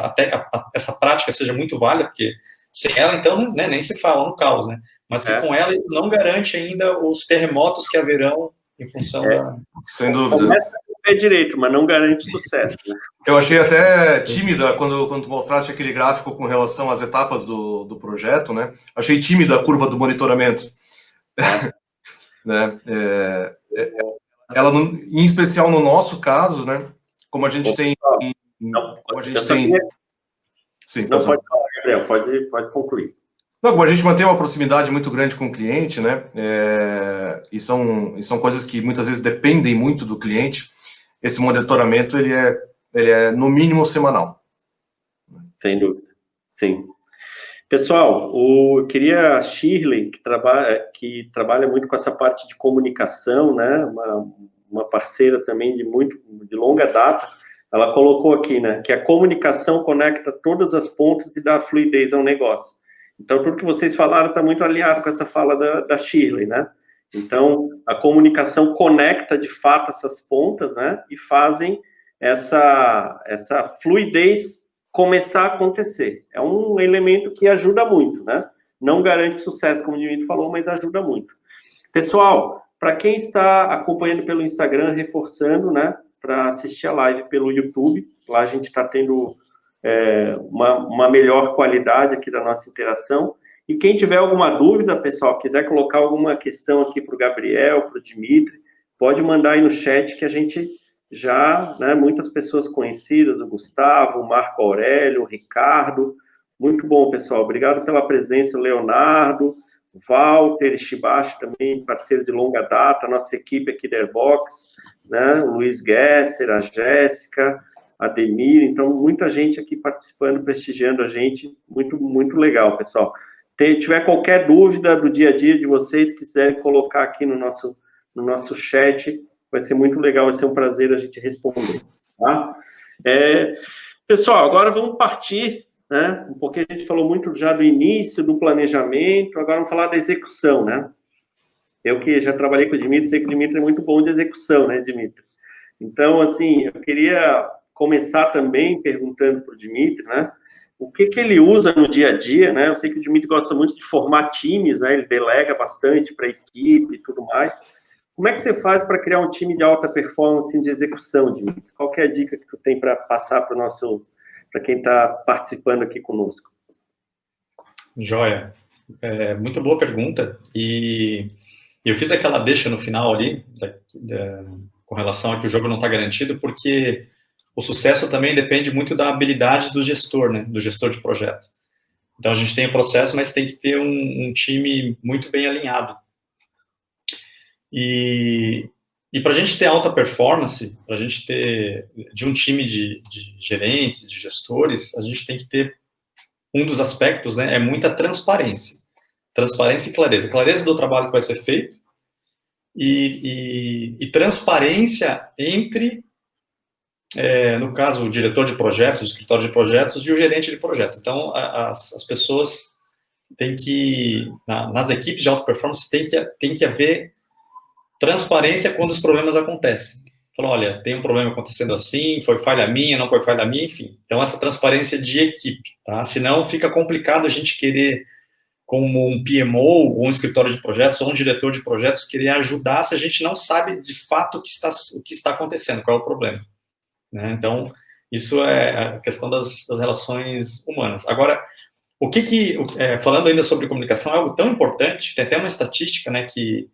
B: até essa prática seja muito válida, porque sem ela, então, né, nem se fala no caos, né? Mas com ela, isso não garante ainda os terremotos que haverão em função da...
C: Sem dúvida.
A: Começa com o pé direito, mas não garante sucesso. Né?
C: Eu achei até tímida quando tu mostraste aquele gráfico com relação às etapas do projeto, né? Achei tímida a curva do monitoramento. Né? Ela, em especial no nosso caso, né? Como a gente tem... Sim,
A: não pode falar, Gabriel, pode concluir.
C: Não, como a gente mantém uma proximidade muito grande com o cliente, né? E são coisas que muitas vezes dependem muito do cliente. Esse monitoramento ele é no mínimo semanal.
A: Sem dúvida, sim. Pessoal, eu queria a Shirley, que trabalha muito com essa parte de comunicação, né? Uma parceira também de longa data. Ela colocou aqui, né? Que a comunicação conecta todas as pontas e dá fluidez ao negócio. Então, tudo que vocês falaram está muito alinhado com essa fala da Shirley, né? Então, a comunicação conecta, de fato, essas pontas, né? E fazem essa fluidez começar a acontecer. É um elemento que ajuda muito, né? Não garante sucesso, como o Dimitri falou, mas ajuda muito. Pessoal, para quem está acompanhando pelo Instagram, reforçando, né? Para assistir a live pelo YouTube, lá a gente está tendo... uma melhor qualidade aqui da nossa interação. E quem tiver alguma dúvida, pessoal, quiser colocar alguma questão aqui para o Gabriel, para o Dimitri, pode mandar aí no chat que a gente já, né, muitas pessoas conhecidas, o Gustavo, o Marco Aurélio, o Ricardo. Muito bom, pessoal. Obrigado pela presença, Leonardo, Walter, Ishibashi também, parceiro de longa data, nossa equipe aqui da Airbox, né, o Luiz Gesser, a Jéssica, Ademir, então muita gente aqui participando, prestigiando a gente, muito, muito legal, pessoal. Tiver qualquer dúvida do dia a dia de vocês, quiserem colocar aqui no nosso chat, vai ser muito legal, vai ser um prazer a gente responder, tá? Pessoal, agora vamos partir, né, um pouquinho a gente falou muito já do início, do planejamento, agora vamos falar da execução, né? Eu que já trabalhei com o Dimitri, sei que o Dimitri é muito bom de execução, né, Dimitri? Então, assim, eu queria começar também perguntando para o Dimitri, né, o que ele usa no dia a dia, né, eu sei que o Dimitri gosta muito de formar times, né, ele delega bastante para a equipe e tudo mais. Como é que você faz para criar um time de alta performance de execução, Dimitri? Qual que é a dica que tu tem para passar para quem está participando aqui conosco?
B: Joia. Muito boa pergunta, e eu fiz aquela deixa no final ali, com relação a que o jogo não está garantido, porque o sucesso também depende muito da habilidade do gestor, né? Do gestor de projeto. Então, a gente tem o processo, mas tem que ter um time muito bem alinhado. E para a gente ter alta performance, para a gente ter, de um time de gerentes, de gestores, a gente tem que ter, um dos aspectos, né? É muita transparência. Transparência e clareza. Clareza do trabalho que vai ser feito e transparência entre... no caso, o diretor de projetos, o escritório de projetos e o gerente de projeto. Então, as pessoas têm que, nas equipes de alta performance, tem que haver transparência quando os problemas acontecem. Fala, olha, tem um problema acontecendo assim, foi falha minha, não foi falha minha, enfim. Então, essa transparência de equipe, tá? Senão, fica complicado a gente querer, como um PMO, ou um escritório de projetos, ou um diretor de projetos, querer ajudar se a gente não sabe, de fato, o que está acontecendo, qual é o problema. Né? Então, Isso é a questão das relações humanas. Agora, falando ainda sobre comunicação, é algo tão importante, tem até uma estatística, né, que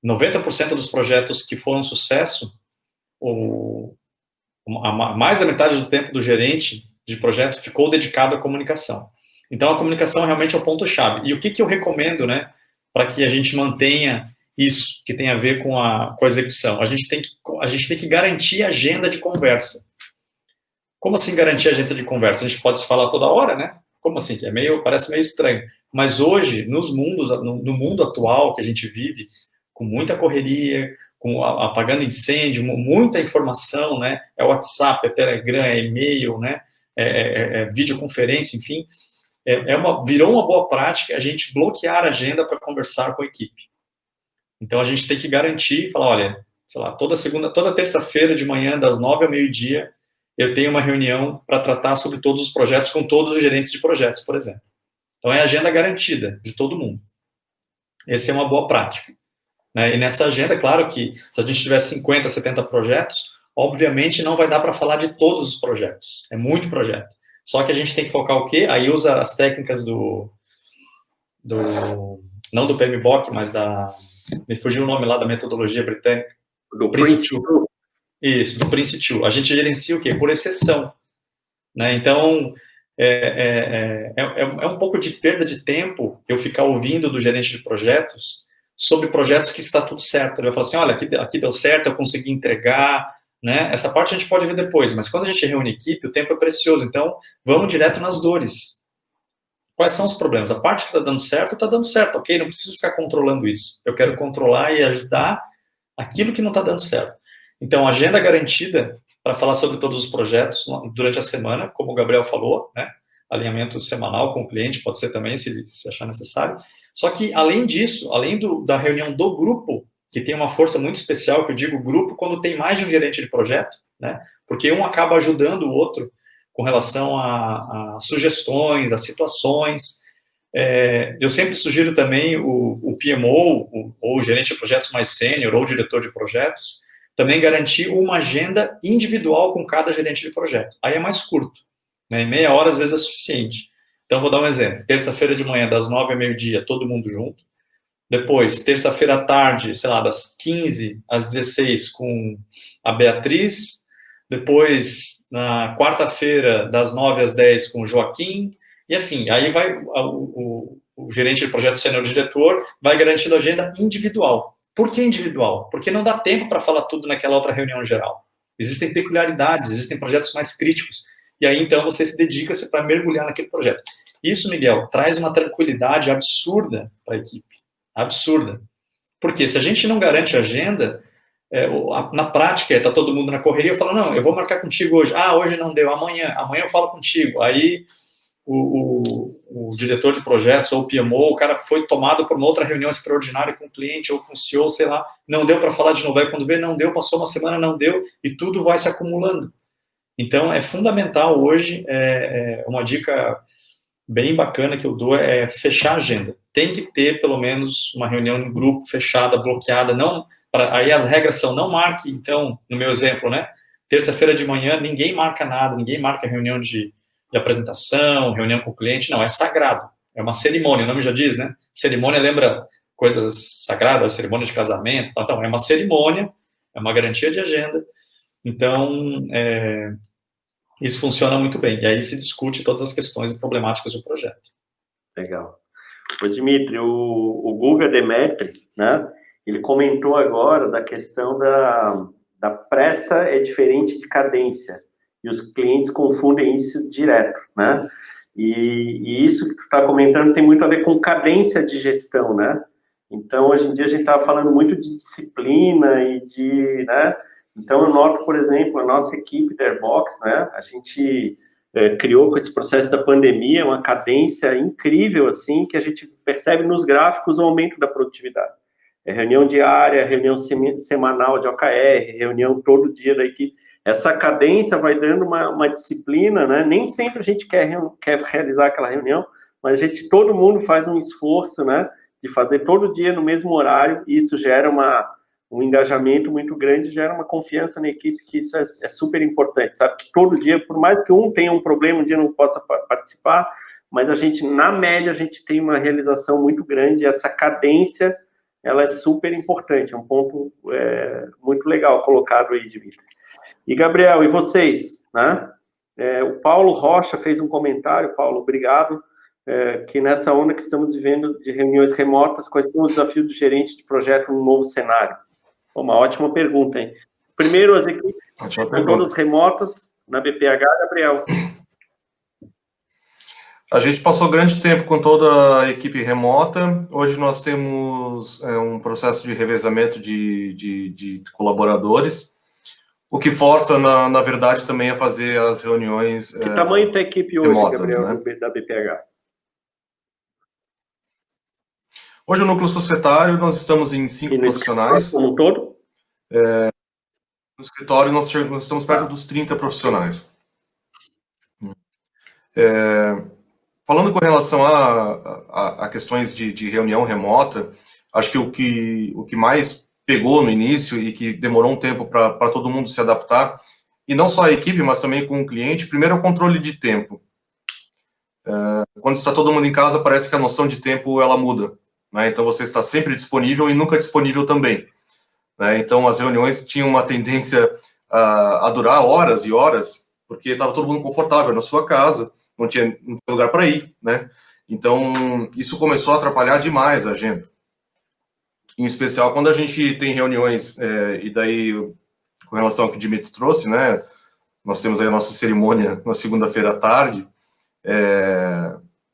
B: 90% dos projetos que foram sucesso, mais da metade do tempo do gerente de projeto ficou dedicado à comunicação. Então, a comunicação realmente é o ponto-chave. E o que eu recomendo, né, para que a gente mantenha isso, que tem a ver com a execução? A gente tem que garantir a agenda de conversa. Como assim garantir a agenda de conversa? A gente pode se falar toda hora, né? Como assim? Parece meio estranho. Mas hoje, no mundo atual que a gente vive, com muita correria, apagando incêndio, muita informação, né? É WhatsApp, é Telegram, é e-mail, né? É videoconferência, enfim. Virou uma boa prática a gente bloquear a agenda para conversar com a equipe. Então, a gente tem que garantir, falar, olha, sei lá, toda terça-feira de manhã, das 9 ao meio-dia, eu tenho uma reunião para tratar sobre todos os projetos com todos os gerentes de projetos, por exemplo. Então, é a agenda garantida de todo mundo. Essa é uma boa prática. Né? E nessa agenda, claro que se a gente tiver 50, 70 projetos, obviamente não vai dar para falar de todos os projetos. É muito projeto. Só que a gente tem que focar o quê? Aí usa as técnicas não do PMBOK, mas me fugiu o nome lá da metodologia britânica.
A: Do Prince2.
B: Isso, do Prince2. A gente gerencia o quê? Por exceção. Né? Então, é um pouco de perda de tempo eu ficar ouvindo do gerente de projetos sobre projetos que está tudo certo. Ele vai falar assim, olha, aqui deu certo, eu consegui entregar, né? Essa parte a gente pode ver depois, mas quando a gente reúne equipe, o tempo é precioso, então vamos direto nas dores. Quais são os problemas? A parte que está dando certo, ok? Não preciso ficar controlando isso. Eu quero controlar e ajudar aquilo que não está dando certo. Então, agenda garantida para falar sobre todos os projetos durante a semana, como o Gabriel falou, né? Alinhamento semanal com o cliente, pode ser também, se achar necessário. Só que, além disso, além da reunião do grupo, que tem uma força muito especial, que eu digo grupo, quando tem mais de um gerente de projeto, né? Porque um acaba ajudando o outro com relação a sugestões, a situações. Eu sempre sugiro também o PMO, ou o gerente de projetos mais sênior, ou o diretor de projetos, também garantir uma agenda individual com cada gerente de projeto. Aí é mais curto, né? Em meia hora, às vezes, é suficiente. Então, vou dar um exemplo. Terça-feira de manhã, das 9 ao meio-dia, todo mundo junto. Depois, terça-feira à tarde, sei lá, das 15 às 16, com a Beatriz. Depois, na quarta-feira, das 9 às 10, com o Joaquim. E, enfim, aí vai o gerente de projeto sênior diretor, vai garantindo a agenda individual. Por que individual? Porque não dá tempo para falar tudo naquela outra reunião geral. Existem peculiaridades, existem projetos mais críticos. E aí, então, você se dedica para mergulhar naquele projeto. Isso, Miguel, traz uma tranquilidade absurda para a equipe. Absurda. Porque se a gente não garante a agenda, na prática, está todo mundo na correria, eu falo, não, eu vou marcar contigo hoje. Ah, hoje não deu, amanhã eu falo contigo. Aí o diretor de projetos ou o PMO, o cara foi tomado por uma outra reunião extraordinária com o cliente ou com o CEO, sei lá, não deu para falar de novo. Aí quando vê, não deu, passou uma semana, não deu, e tudo vai se acumulando. Então, é fundamental hoje, uma dica bem bacana que eu dou é fechar a agenda. Tem que ter, pelo menos, uma reunião em grupo, fechada, bloqueada. Aí as regras são, não marque, então, no meu exemplo, né? Terça-feira de manhã, ninguém marca nada, ninguém marca reunião de apresentação, reunião com o cliente, não, é sagrado. É uma cerimônia, o nome já diz, né? Cerimônia lembra coisas sagradas, cerimônia de casamento, então, é uma cerimônia, é uma garantia de agenda. Então, isso funciona muito bem. E aí se discute todas as questões e problemáticas do projeto.
A: Legal. Ô, Dimitri, o Guga Demetri, né, ele comentou agora da questão da pressa é diferente de cadência. E os clientes confundem isso direto, né? E isso que tu está comentando tem muito a ver com cadência de gestão, né? Então, hoje em dia, a gente está falando muito de disciplina e de, né? Então, eu noto, por exemplo, a nossa equipe da Airbox, né? A gente criou com esse processo da pandemia uma cadência incrível, assim, que a gente percebe nos gráficos o aumento da produtividade. Reunião diária, reunião semanal de OKR, reunião todo dia da equipe. Essa cadência vai dando uma disciplina, né? Nem sempre a gente quer realizar aquela reunião, mas todo mundo faz um esforço, né? De fazer todo dia no mesmo horário, e isso gera um engajamento muito grande, gera uma confiança na equipe, que isso é super importante, sabe? Que todo dia, por mais que um tenha um problema, um dia não possa participar, mas a gente, na média, a gente tem uma realização muito grande, essa cadência, ela é super importante, é um ponto muito legal colocado aí, Dimitri. E, Gabriel, e vocês, né? O Paulo Rocha fez um comentário, Paulo, obrigado, que nessa onda que estamos vivendo de reuniões remotas, quais são os desafios do gerente de projeto no novo cenário? Uma ótima pergunta, hein? Primeiro, as equipes estão todas remotas na BPH, Gabriel?
C: A gente passou grande tempo com toda a equipe remota. Hoje nós temos um processo de revezamento de colaboradores, o que força, na verdade, também a fazer as reuniões
A: Que tamanho tem a equipe hoje, remotas, Gabriel, né? Da BPH?
C: Hoje, no núcleo societário, nós estamos em 5 profissionais.
A: Como um todo?
C: No escritório, nós estamos perto dos 30 profissionais. Falando com relação a questões de reunião remota, acho que o que mais pegou no início e que demorou um tempo para todo mundo se adaptar, e não só a equipe, mas também com o cliente, primeiro é o controle de tempo. Quando está todo mundo em casa, parece que a noção de tempo ela muda, né? Então você está sempre disponível e nunca disponível também, né? Então as reuniões tinham uma tendência a durar horas e horas, porque estava todo mundo confortável na sua casa, não tinha lugar para ir, né? Então isso começou a atrapalhar demais a agenda. Em especial quando a gente tem reuniões, e daí com relação ao que o Dimitri trouxe, né? Nós temos aí a nossa cerimônia na segunda-feira à tarde,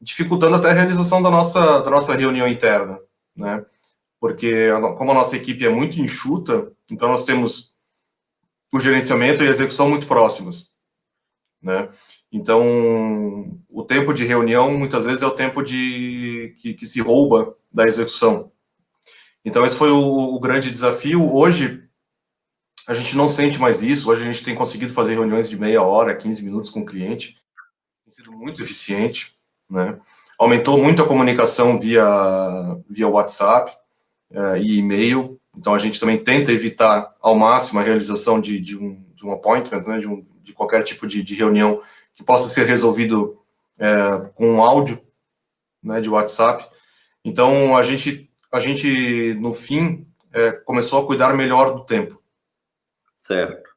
C: dificultando até a realização da nossa reunião interna, né? Porque como a nossa equipe é muito enxuta, então nós temos o gerenciamento e a execução muito próximos, né? Então, o tempo de reunião, muitas vezes, é o tempo que se rouba da execução. Então, esse foi o grande desafio. Hoje, a gente não sente mais isso. Hoje, a gente tem conseguido fazer reuniões de meia hora, 15 minutos com o cliente. Tem sido muito eficiente, né? Aumentou muito a comunicação via WhatsApp e e-mail. Então, a gente também tenta evitar ao máximo a realização de um appointment, né? De qualquer tipo de reunião que possa ser resolvido com um áudio, né, de WhatsApp. Então, a gente no fim, começou a cuidar melhor do tempo.
A: Certo.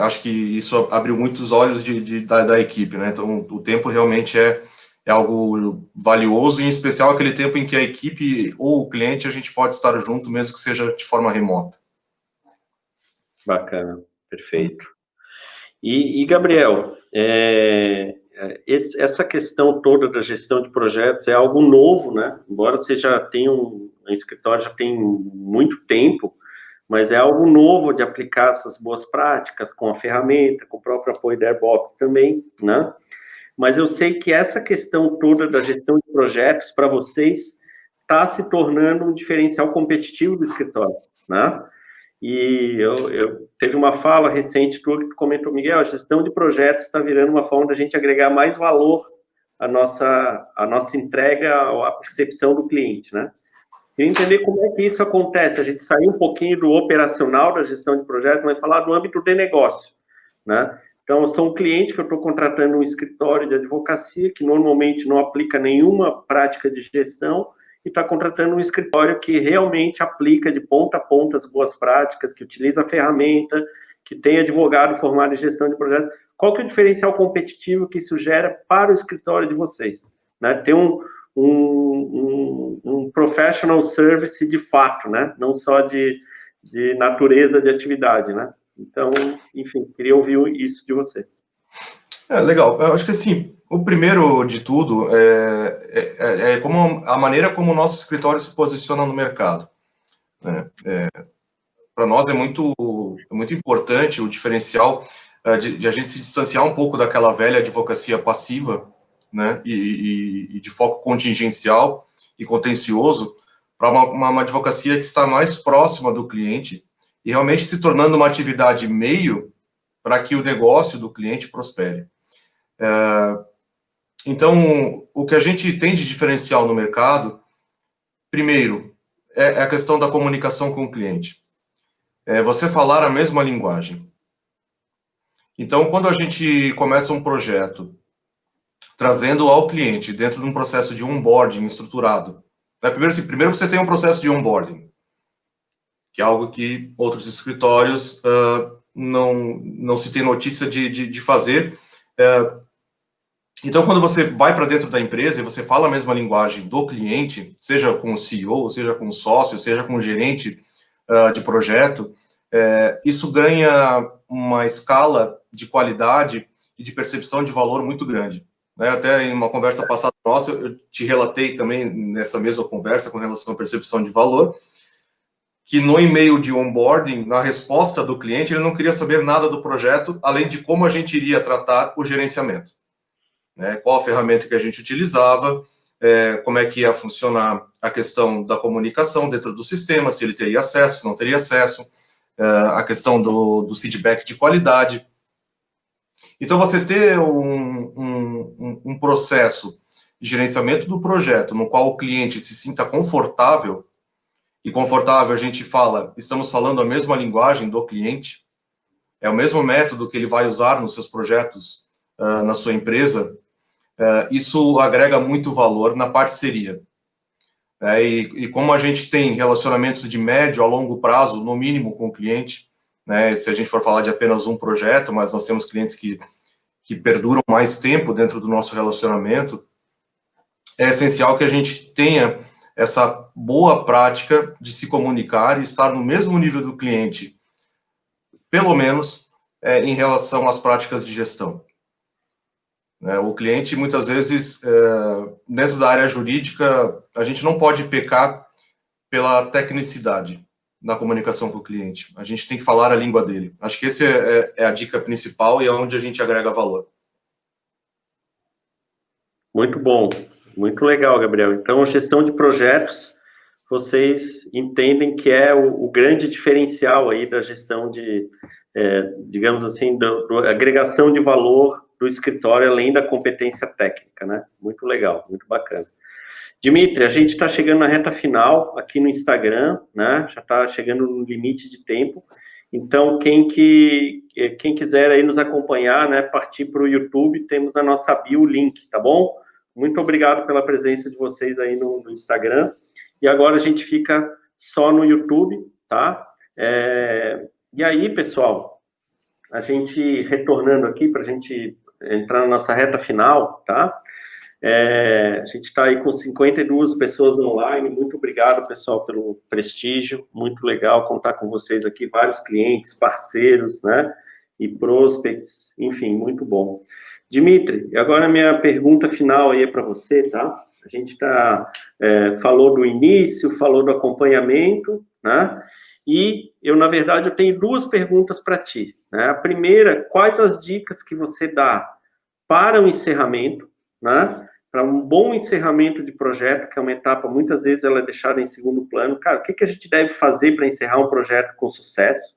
C: Acho que isso abriu muitos olhos da equipe, né? Então, o tempo realmente é algo valioso, em especial aquele tempo em que a equipe ou o cliente, a gente pode estar junto, mesmo que seja de forma remota.
A: Bacana, perfeito. E Gabriel, essa questão toda da gestão de projetos é algo novo, né? Embora você já tenha um escritório já tem muito tempo, mas é algo novo de aplicar essas boas práticas com a ferramenta, com o próprio apoio da Airbox também, né? Mas eu sei que essa questão toda da gestão de projetos, para vocês, está se tornando um diferencial competitivo do escritório, né? E eu teve uma fala recente tua que tu comentou, Miguel, a gestão de projetos está virando uma forma da gente agregar mais valor à nossa entrega, à percepção do cliente, né? Queria entender como é que isso acontece, a gente sair um pouquinho do operacional da gestão de projetos, mas falar do âmbito de negócio, né? Então, eu sou um cliente que eu estou contratando um escritório de advocacia que normalmente não aplica nenhuma prática de gestão, e está contratando um escritório que realmente aplica de ponta a ponta as boas práticas, que utiliza a ferramenta, que tem advogado formado em gestão de projetos. Qual que é o diferencial competitivo que isso gera para o escritório de vocês? Né? Ter um professional service de fato, né? Não só de natureza de atividade, né? Então, enfim, queria ouvir isso de você.
C: Legal. Eu acho que, assim, o primeiro de tudo é como a maneira como o nosso escritório se posiciona no mercado, né? Para nós é muito importante o diferencial de a gente se distanciar um pouco daquela velha advocacia passiva, né? E de foco contingencial e contencioso para uma advocacia que está mais próxima do cliente e realmente se tornando uma atividade meio para que o negócio do cliente prospere. Então, o que a gente tem de diferencial no mercado, primeiro, é a questão da comunicação com o cliente. é você falar a mesma linguagem. Então, quando a gente começa um projeto trazendo ao cliente dentro de um processo de onboarding estruturado, né? Primeiro você tem um processo de onboarding, que é algo que outros escritórios não se tem notícia de fazer. Então, quando você vai para dentro da empresa e você fala a mesma linguagem do cliente, seja com o CEO, seja com o sócio, seja com o gerente de projeto, isso ganha uma escala de qualidade e de percepção de valor muito grande. Né? Até em uma conversa passada nossa, eu te relatei também nessa mesma conversa com relação à percepção de valor, que no e-mail de onboarding, na resposta do cliente, ele não queria saber nada do projeto, além de como a gente iria tratar o gerenciamento. Né? Qual a ferramenta que a gente utilizava, como é que ia funcionar a questão da comunicação dentro do sistema, se ele teria acesso, se não teria acesso, a questão do feedback de qualidade. Então, você ter um processo de gerenciamento do projeto no qual o cliente se sinta confortável, e confortável a gente fala, estamos falando a mesma linguagem do cliente, é o mesmo método que ele vai usar nos seus projetos, na sua empresa, isso agrega muito valor na parceria. E como a gente tem relacionamentos de médio a longo prazo, no mínimo com o cliente, né, se a gente for falar de apenas um projeto, mas nós temos clientes que perduram mais tempo dentro do nosso relacionamento, é essencial que a gente tenha essa boa prática de se comunicar e estar no mesmo nível do cliente, pelo menos em relação às práticas de gestão. O cliente, muitas vezes, dentro da área jurídica, a gente não pode pecar pela tecnicidade na comunicação com o cliente. A gente tem que falar a língua dele. Acho que essa é a dica principal e é onde a gente agrega valor.
A: Muito bom, muito legal, Gabriel. Então, gestão de projetos, vocês entendem que é o grande diferencial aí da gestão de, digamos assim, da agregação de valor do escritório, além da competência técnica, né? Muito legal, muito bacana. Dimitri, a gente está chegando na reta final aqui no Instagram, né? Já está chegando no limite de tempo. Então, quem quiser aí nos acompanhar, né, partir para o YouTube, temos na nossa bio o link, tá bom? Muito obrigado pela presença de vocês aí no Instagram. E agora a gente fica só no YouTube, tá? E aí, pessoal, a gente retornando aqui para a gente entrar na nossa reta final, tá? A gente está aí com 52 pessoas online. Muito obrigado, pessoal, pelo prestígio. Muito legal contar com vocês aqui, vários clientes, parceiros, né? E prospects, enfim, muito bom. Dimitri, agora a minha pergunta final aí é para você, tá? A gente falou do início, falou do acompanhamento, né? E eu, na verdade, eu tenho duas perguntas para ti, né? A primeira, quais as dicas que você dá para o encerramento, né? Para um bom encerramento de projeto, que é uma etapa, muitas vezes, ela é deixada em segundo plano. Cara, o que a gente deve fazer para encerrar um projeto com sucesso?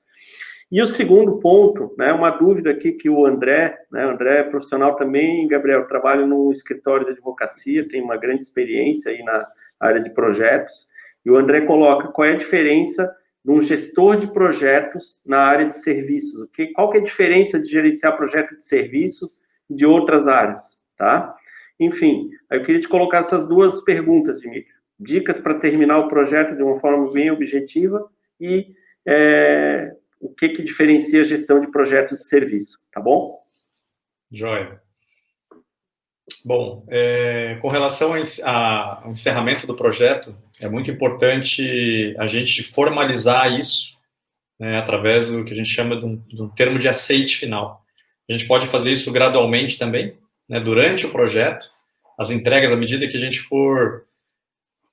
A: E o segundo ponto, né, uma dúvida aqui que o André, né, o André é profissional também, Gabriel, trabalha no escritório de advocacia, tem uma grande experiência aí na área de projetos, e o André coloca qual é a diferença de um gestor de projetos na área de serviços. Qual que é a diferença de gerenciar projeto de serviços de outras áreas, tá? Enfim, eu queria te colocar essas duas perguntas, Dimitri. Dicas para terminar o projeto de uma forma bem objetiva e o que diferencia a gestão de projetos de serviço, tá bom?
B: Joia. Bom, com relação ao encerramento do projeto, é muito importante a gente formalizar isso, né, através do que a gente chama de um termo de aceite final. A gente pode fazer isso gradualmente também, né, durante o projeto, as entregas, à medida que a gente for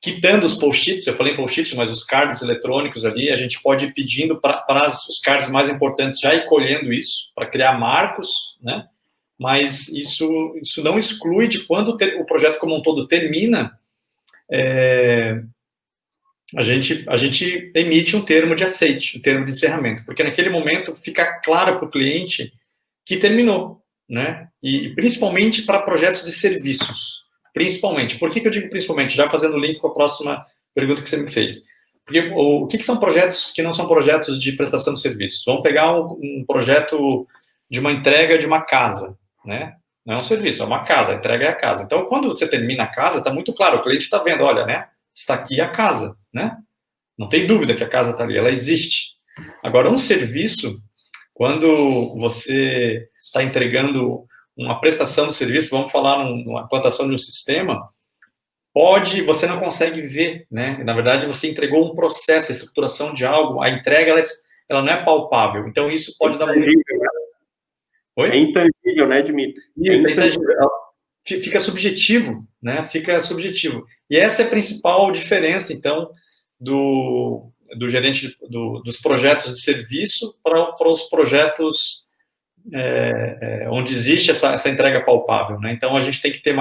B: quitando os post-its, eu falei post-its, mas os cards eletrônicos ali, a gente pode ir pedindo para os cards mais importantes já ir colhendo isso, para criar marcos, né? Mas isso não exclui de quando o projeto como um todo termina, a gente emite um termo de aceite, um termo de encerramento, porque naquele momento fica claro para o cliente que terminou, né? E principalmente para projetos de serviços. Principalmente. Por que eu digo principalmente? Já fazendo o link com a próxima pergunta que você me fez. Porque o que são projetos que não são projetos de prestação de serviços? Vamos pegar um projeto de uma entrega de uma casa, né? Não é um serviço, é uma casa, a entrega é a casa. Então, quando você termina a casa, está muito claro, o cliente está vendo, olha, né? Está aqui a casa, né? Não tem dúvida que a casa está ali, ela existe. Agora, um serviço, quando você está entregando uma prestação de serviço, vamos falar numa implantação de um sistema, você não consegue ver, né? Na verdade, você entregou um processo, a estruturação de algo, a entrega, ela não é palpável. Então, isso pode dar muito...
A: Oi? É intangível, né, Dimitri?
B: É intangível. Fica subjetivo, né? Fica subjetivo. E essa é a principal diferença, então, do gerente dos projetos de serviço para os projetos onde existe essa entrega palpável, né? Então, a gente tem que ter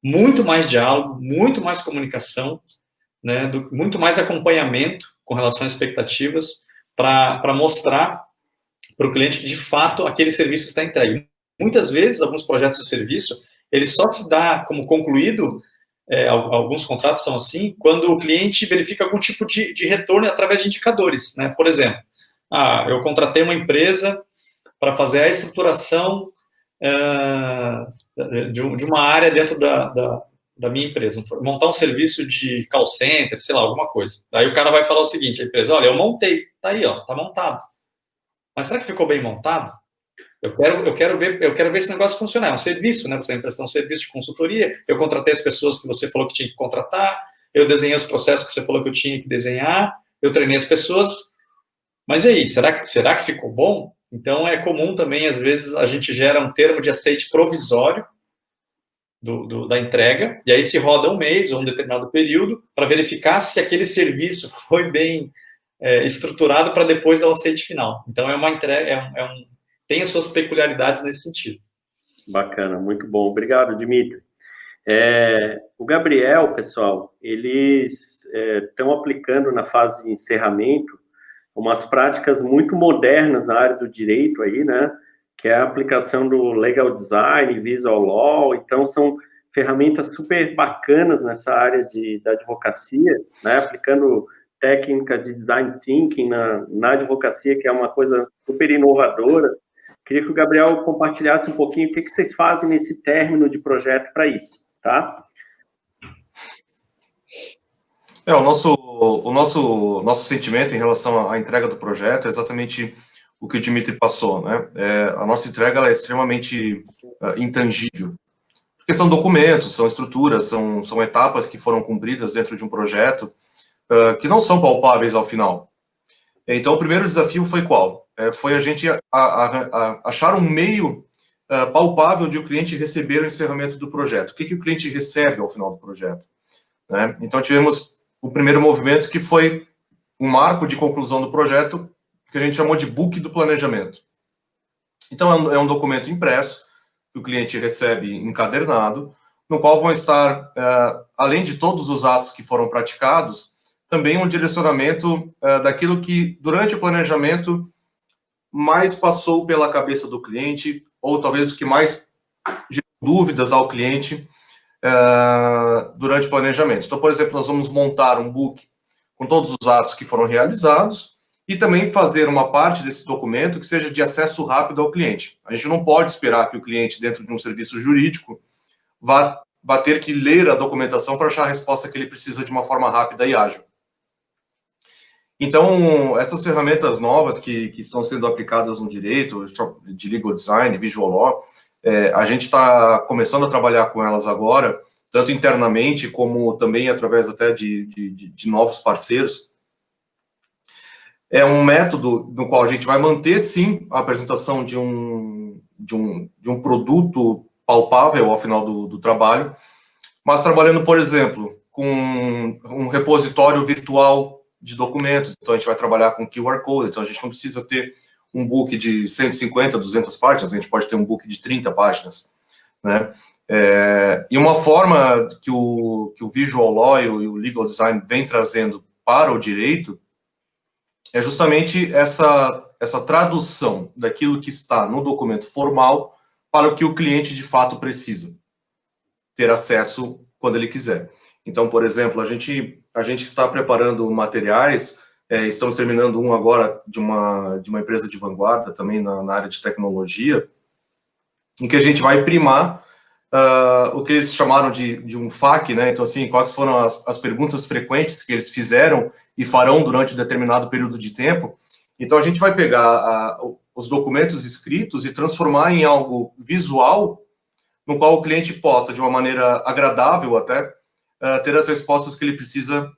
B: muito mais diálogo, muito mais comunicação, né? Muito mais acompanhamento com relação às expectativas para mostrar para o cliente que, de fato, aquele serviço está entregue. Muitas vezes, alguns projetos de serviço, ele só se dá como concluído, alguns contratos são assim, quando o cliente verifica algum tipo de retorno através de indicadores, né? Por exemplo, eu contratei uma empresa para fazer a estruturação de uma área dentro da minha empresa, montar um serviço de call center, sei lá, alguma coisa. Aí o cara vai falar o seguinte, a empresa, olha, eu montei, tá aí, ó, tá montado. Mas será que ficou bem montado? Eu quero ver esse negócio funcionar. É um serviço, né? Você vai prestar um serviço de consultoria. Eu contratei as pessoas que você falou que tinha que contratar. Eu desenhei os processos que você falou que eu tinha que desenhar. Eu treinei as pessoas. Mas e aí, será que ficou bom? Então, é comum também, às vezes, a gente gera um termo de aceite provisório da entrega, e aí se roda um mês ou um determinado período para verificar se aquele serviço foi bem estruturado para depois dar o aceite final. Então, é uma entrega, tem as suas peculiaridades nesse sentido.
A: Bacana, muito bom. Obrigado, Dimitri. O Gabriel, pessoal, eles estão aplicando na fase de encerramento umas práticas muito modernas na área do direito aí, né? Que é a aplicação do legal design, visual law. Então, são ferramentas super bacanas nessa área da advocacia, né? Aplicando técnica de design thinking na advocacia, que é uma coisa super inovadora. Queria que o Gabriel compartilhasse um pouquinho o que vocês fazem nesse término de projeto para isso, tá?
C: O nosso sentimento em relação à entrega do projeto é exatamente o que o Dimitri passou, né? A nossa entrega ela é extremamente intangível, porque são documentos, são estruturas, são etapas que foram cumpridas dentro de um projeto que não são palpáveis ao final. Então, o primeiro desafio foi qual? Foi a gente achar um meio palpável de o cliente receber o encerramento do projeto. O que o cliente recebe ao final do projeto? Né? Então, tivemos o primeiro movimento, que foi um marco de conclusão do projeto, que a gente chamou de book do planejamento. Então, é um documento impresso, que o cliente recebe encadernado, no qual vão estar, além de todos os atos que foram praticados, também um direcionamento daquilo que, durante o planejamento, mais passou pela cabeça do cliente, ou talvez o que mais gerou dúvidas ao cliente durante o planejamento. Então, por exemplo, nós vamos montar um book com todos os atos que foram realizados e também fazer uma parte desse documento que seja de acesso rápido ao cliente. A gente não pode esperar que o cliente, dentro de um serviço jurídico, vá ter que ler a documentação para achar a resposta que ele precisa de uma forma rápida e ágil. Então, essas ferramentas novas que estão sendo aplicadas no direito, de legal design, visual law, a gente está começando a trabalhar com elas agora, tanto internamente como também através até de novos parceiros. É um método no qual a gente vai manter, sim, a apresentação de um produto palpável ao final do trabalho, mas trabalhando, por exemplo, com um repositório virtual de documentos. Então, a gente vai trabalhar com QR Code, então a gente não precisa ter um book de 150, 200 páginas, a gente pode ter um book de 30 páginas, né? E uma forma que o Visual Law e o Legal Design vem trazendo para o direito é justamente essa tradução daquilo que está no documento formal para o que o cliente de fato precisa ter acesso quando ele quiser. Então, por exemplo, a gente a gente está preparando materiais, estamos terminando um agora de uma empresa de vanguarda, também na área de tecnologia, em que a gente vai primar o que eles chamaram de um FAQ, né? Então, assim, quais foram as perguntas frequentes que eles fizeram e farão durante um determinado período de tempo. Então, a gente vai pegar os documentos escritos e transformar em algo visual, no qual o cliente possa, de uma maneira agradável até, ter as respostas que ele precisa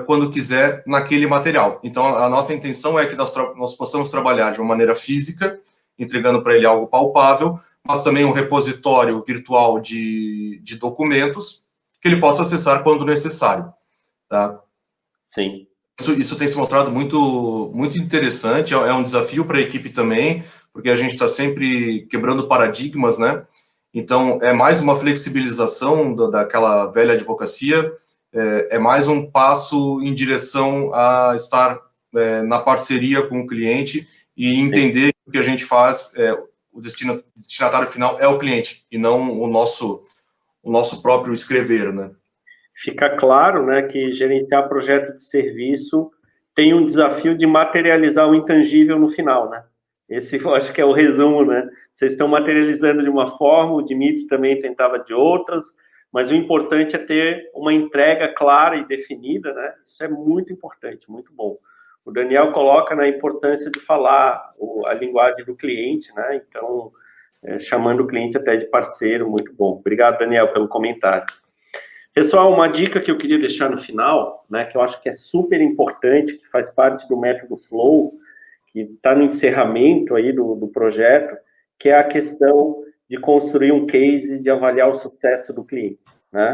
C: quando quiser naquele material. Então, a nossa intenção é que nós possamos trabalhar de uma maneira física, entregando para ele algo palpável, mas também um repositório virtual de documentos que ele possa acessar quando necessário. Tá?
A: Sim.
C: Isso tem se mostrado muito, muito interessante, é um desafio para a equipe também, porque a gente está sempre quebrando paradigmas, né? Então, é mais uma flexibilização daquela velha advocacia, é mais um passo em direção a estar na parceria com o cliente e entender que o que a gente faz, o destinatário final é o cliente, e não o nosso próprio escrever, né?
A: Fica claro, né, que gerenciar projeto de serviço tem um desafio de materializar o intangível no final, né? Esse, eu acho que é o resumo, né? Vocês estão materializando de uma forma, o Dimitri também tentava de outras, mas o importante é ter uma entrega clara e definida, né? Isso é muito importante, muito bom. O Daniel coloca na importância de falar a linguagem do cliente, né? Então, chamando o cliente até de parceiro, muito bom. Obrigado, Daniel, pelo comentário. Pessoal, uma dica que eu queria deixar no final, né, que eu acho que é super importante, que faz parte do método Flow, que está no encerramento aí do projeto, que é a questão de construir um case, de avaliar o sucesso do cliente, né?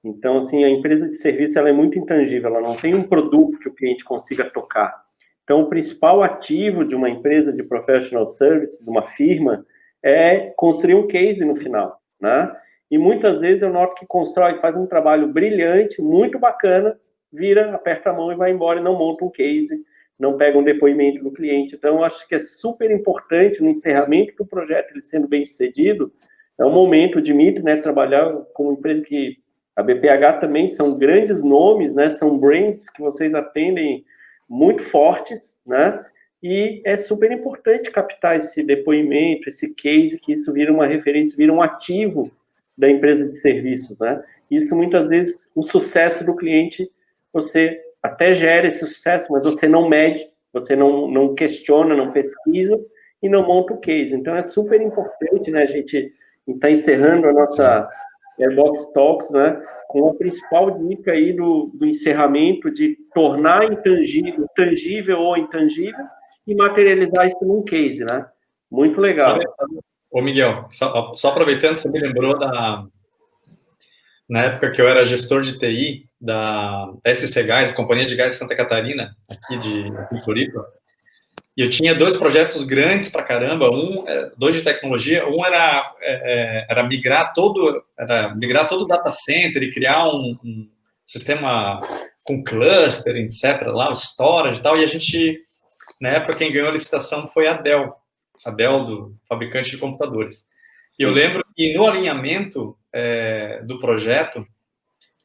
A: Então, assim, a empresa de serviço, ela é muito intangível, ela não tem um produto que o cliente consiga tocar. Então, o principal ativo de uma empresa de professional service, de uma firma, é construir um case no final, né? E muitas vezes eu noto que constrói, faz um trabalho brilhante, muito bacana, vira, aperta a mão e vai embora e não monta um case, não pega um depoimento do cliente. Então, eu acho que é super importante no encerramento do projeto, ele sendo bem sucedido, é um momento, o Dimitri, né, trabalhar com uma empresa que, a BPH também, são grandes nomes, né, são brands que vocês atendem muito fortes, né, e é super importante captar esse depoimento, esse case, que isso vira uma referência, vira um ativo da empresa de serviços, né? Isso, muitas vezes, o sucesso do cliente, você até gera esse sucesso, mas você não mede, você não questiona, não pesquisa e não monta o case. Então, é super importante, né, a gente está encerrando a nossa Box Talks, né, com a principal dica aí do encerramento de tornar intangível, tangível ou intangível e materializar isso num case, né? Muito legal.
B: Ô, Miguel, só aproveitando, você me lembrou na época que eu era gestor de TI da SC Gás, Companhia de Gás de Santa Catarina, aqui de Floripa, e eu tinha 2 projetos grandes pra caramba, 2 de tecnologia, um era migrar todo o data center e criar um sistema com cluster, etc., lá, o storage e tal, e a gente, na época, quem ganhou a licitação foi a Dell, do fabricante de computadores. E eu lembro que no alinhamento do projeto,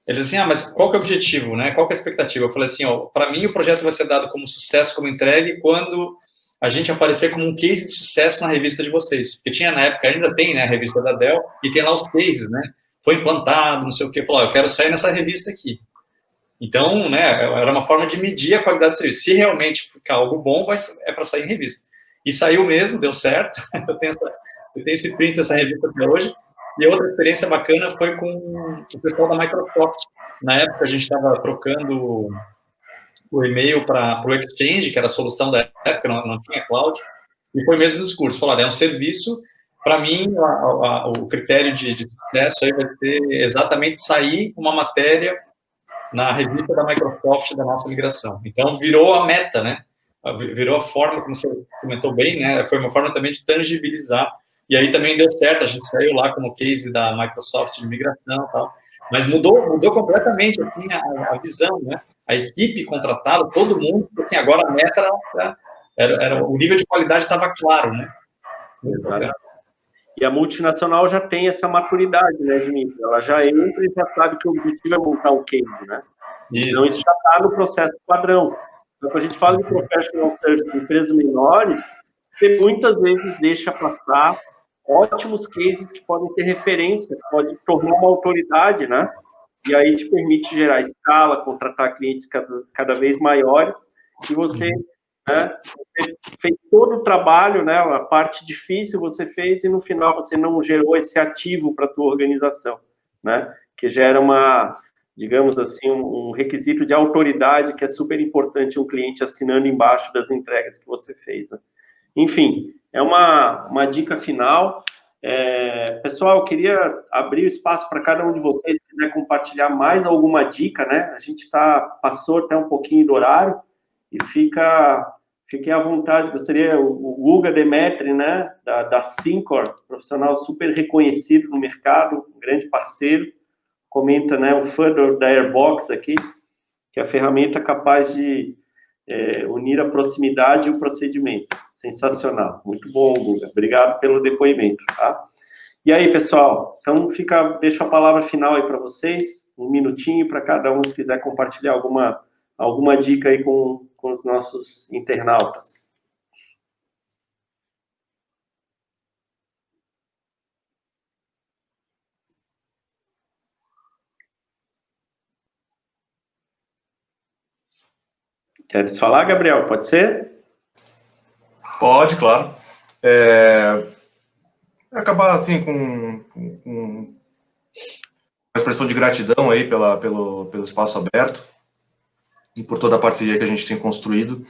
B: eles assim, mas qual que é o objetivo, né? Qual que é a expectativa? Eu falei assim, para mim o projeto vai ser dado como sucesso, como entregue, quando a gente aparecer como um case de sucesso na revista de vocês. Porque tinha na época, ainda tem, né, a revista da Dell, e tem lá os cases, né? Foi implantado, não sei o quê. Falou, eu quero sair nessa revista aqui. Então, né, era uma forma de medir a qualidade do serviço. Se realmente ficar algo bom, é para sair em revista. E saiu mesmo, deu certo. Eu tenho esse print dessa revista até hoje. E outra experiência bacana foi com o pessoal da Microsoft. Na época, a gente estava trocando o e-mail para o Exchange, que era a solução da época, não tinha cloud. E foi o mesmo discurso. Falaram, é um serviço. Para mim, o critério de sucesso aí vai ser exatamente sair uma matéria na revista da Microsoft da nossa migração. Então, virou a meta, né? Virou a forma, como você comentou bem, né? Foi uma forma também de tangibilizar. E aí também deu certo, a gente saiu lá como case da Microsoft de migração e tal. Mas mudou completamente assim, a visão, né? A equipe contratada, todo mundo, assim, agora a meta era o nível de qualidade estava claro, né?
A: E a multinacional já tem essa maturidade, né, Dimitri? Ela já entra e já sabe que o objetivo é montar um case, né? Então, isso já está no processo padrão. Então, quando a gente fala de professional service em empresas menores, você muitas vezes deixa passar ótimos cases que podem ter referência, pode tornar uma autoridade, né? E aí te permite gerar escala, contratar clientes cada vez maiores, e você, né, você fez todo o trabalho, né, a parte difícil você fez, e no final você não gerou esse ativo para a tua organização, né? Que gera uma, digamos assim, um requisito de autoridade que é super importante um cliente assinando embaixo das entregas que você fez, né? Enfim, é uma dica final. Pessoal, eu queria abrir o espaço para cada um de vocês, se quiser compartilhar mais alguma dica, né? A gente passou até um pouquinho do horário e fiquem à vontade. Gostaria, o Guga Demetri, né, da Syncor, profissional super reconhecido no mercado, um grande parceiro, comenta, né, o fã da Airbox aqui, que é a ferramenta capaz de unir a proximidade e o procedimento. Sensacional. Muito bom, Guga. Obrigado pelo depoimento, tá? E aí, pessoal? Então, deixo a palavra final aí para vocês. Um minutinho para cada um, se quiser compartilhar alguma dica aí com os nossos internautas. Queres falar, Gabriel? Pode ser?
C: Pode, claro. Acabar assim com uma expressão de gratidão aí pelo espaço aberto e por toda a parceria que a gente tem construído.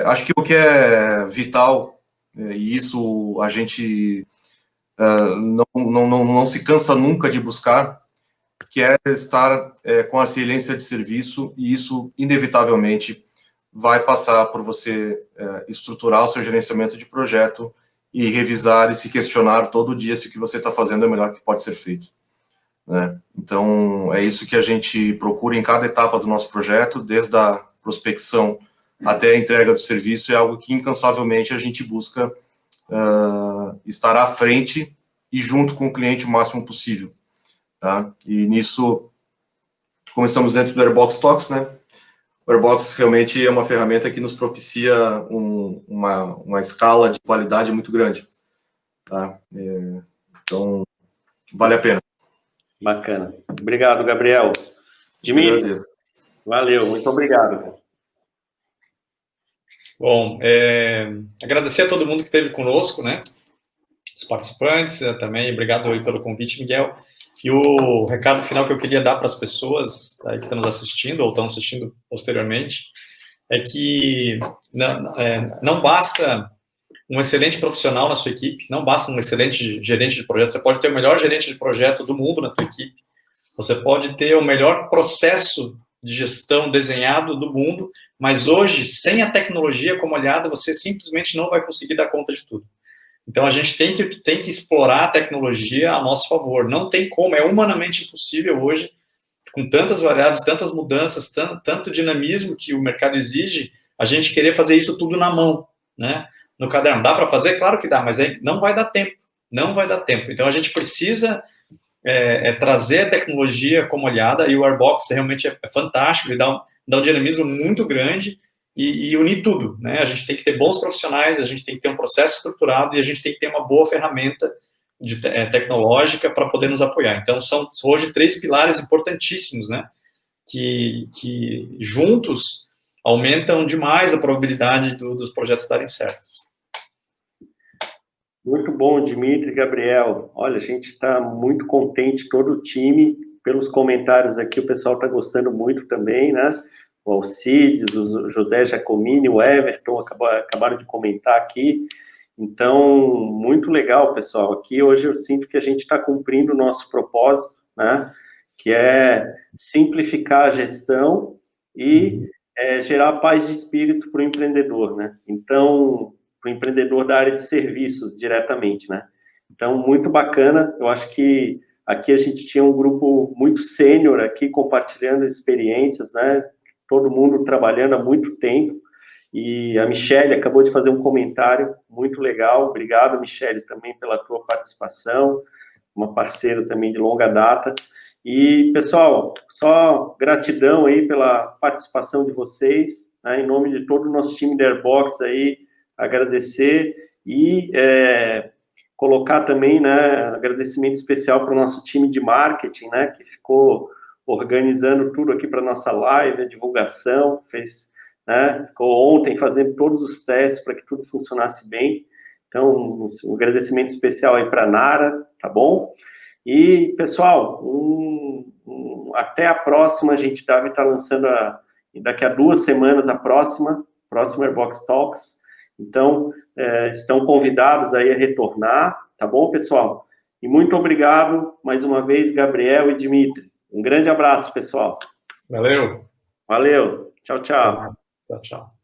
C: Acho que o que é vital, e isso a gente não se cansa nunca de buscar, que é estar com a excelência de serviço, e isso inevitavelmente vai passar por você estruturar o seu gerenciamento de projeto e revisar e se questionar todo dia se o que você está fazendo é o melhor que pode ser feito, né? Então, é isso que a gente procura em cada etapa do nosso projeto, desde a prospecção até a entrega do serviço, é algo que incansavelmente a gente busca estar à frente e junto com o cliente o máximo possível, tá? E nisso, como estamos dentro do Airbox Talks, né? O Airbox realmente é uma ferramenta que nos propicia uma escala de qualidade muito grande, tá? Então, vale a pena.
A: Bacana. Obrigado, Gabriel. Dimitri, valeu, muito obrigado.
B: Bom, agradecer a todo mundo que esteve conosco, né? Os participantes também, obrigado aí pelo convite, Miguel. E o recado final que eu queria dar para as pessoas aí que estão nos assistindo ou estão assistindo posteriormente é que não basta um excelente profissional na sua equipe, não basta um excelente gerente de projeto. Você pode ter o melhor gerente de projeto do mundo na sua equipe, você pode ter o melhor processo de gestão desenhado do mundo, mas hoje, sem a tecnologia como aliada, você simplesmente não vai conseguir dar conta de tudo. Então, a gente tem que explorar a tecnologia a nosso favor. Não tem como, é humanamente impossível hoje, com tantas variáveis, tantas mudanças, tanto dinamismo que o mercado exige, a gente querer fazer isso tudo na mão, né? No caderno. Dá para fazer? Claro que dá, mas aí não vai dar tempo. Não vai dar tempo. Então, a gente precisa trazer a tecnologia como olhada, e o Airbox realmente é fantástico, ele dá um dinamismo muito grande e unir tudo, né? A gente tem que ter bons profissionais, a gente tem que ter um processo estruturado e a gente tem que ter uma boa ferramenta tecnológica para poder nos apoiar. Então, são hoje 3 pilares importantíssimos, né? Que juntos aumentam demais a probabilidade dos projetos darem certo.
A: Muito bom, Dimitri e Gabriel. Olha, a gente está muito contente, todo o time, pelos comentários aqui, o pessoal está gostando muito também, né? O Alcides, o José Giacomini, o Everton acabaram de comentar aqui. Então, muito legal, pessoal. Aqui hoje eu sinto que a gente está cumprindo o nosso propósito, né? Que é simplificar a gestão e gerar paz de espírito para o empreendedor, né? Então, para o empreendedor da área de serviços diretamente, né? Então, muito bacana. Eu acho que aqui a gente tinha um grupo muito sênior aqui compartilhando experiências, né? Todo mundo trabalhando há muito tempo. E a Michelle acabou de fazer um comentário muito legal. Obrigado, Michelle, também pela tua participação. Uma parceira também de longa data. E, pessoal, só gratidão aí pela participação de vocês, né, em nome de todo o nosso time da Airbox aí, agradecer e colocar também, né, agradecimento especial para o nosso time de marketing, né, que ficou organizando tudo aqui para nossa live, a divulgação, ficou ontem fazendo todos os testes para que tudo funcionasse bem. Então, um agradecimento especial aí para a Nara, tá bom? E, pessoal, até a próxima, a gente deve estar lançando daqui a 2 semanas a próxima Airbox Talks. Então, estão convidados aí a retornar, tá bom, pessoal? E muito obrigado, mais uma vez, Gabriel e Dimitri. Um grande abraço, pessoal.
B: Valeu.
A: Valeu. Tchau, tchau.
B: Tchau, tchau.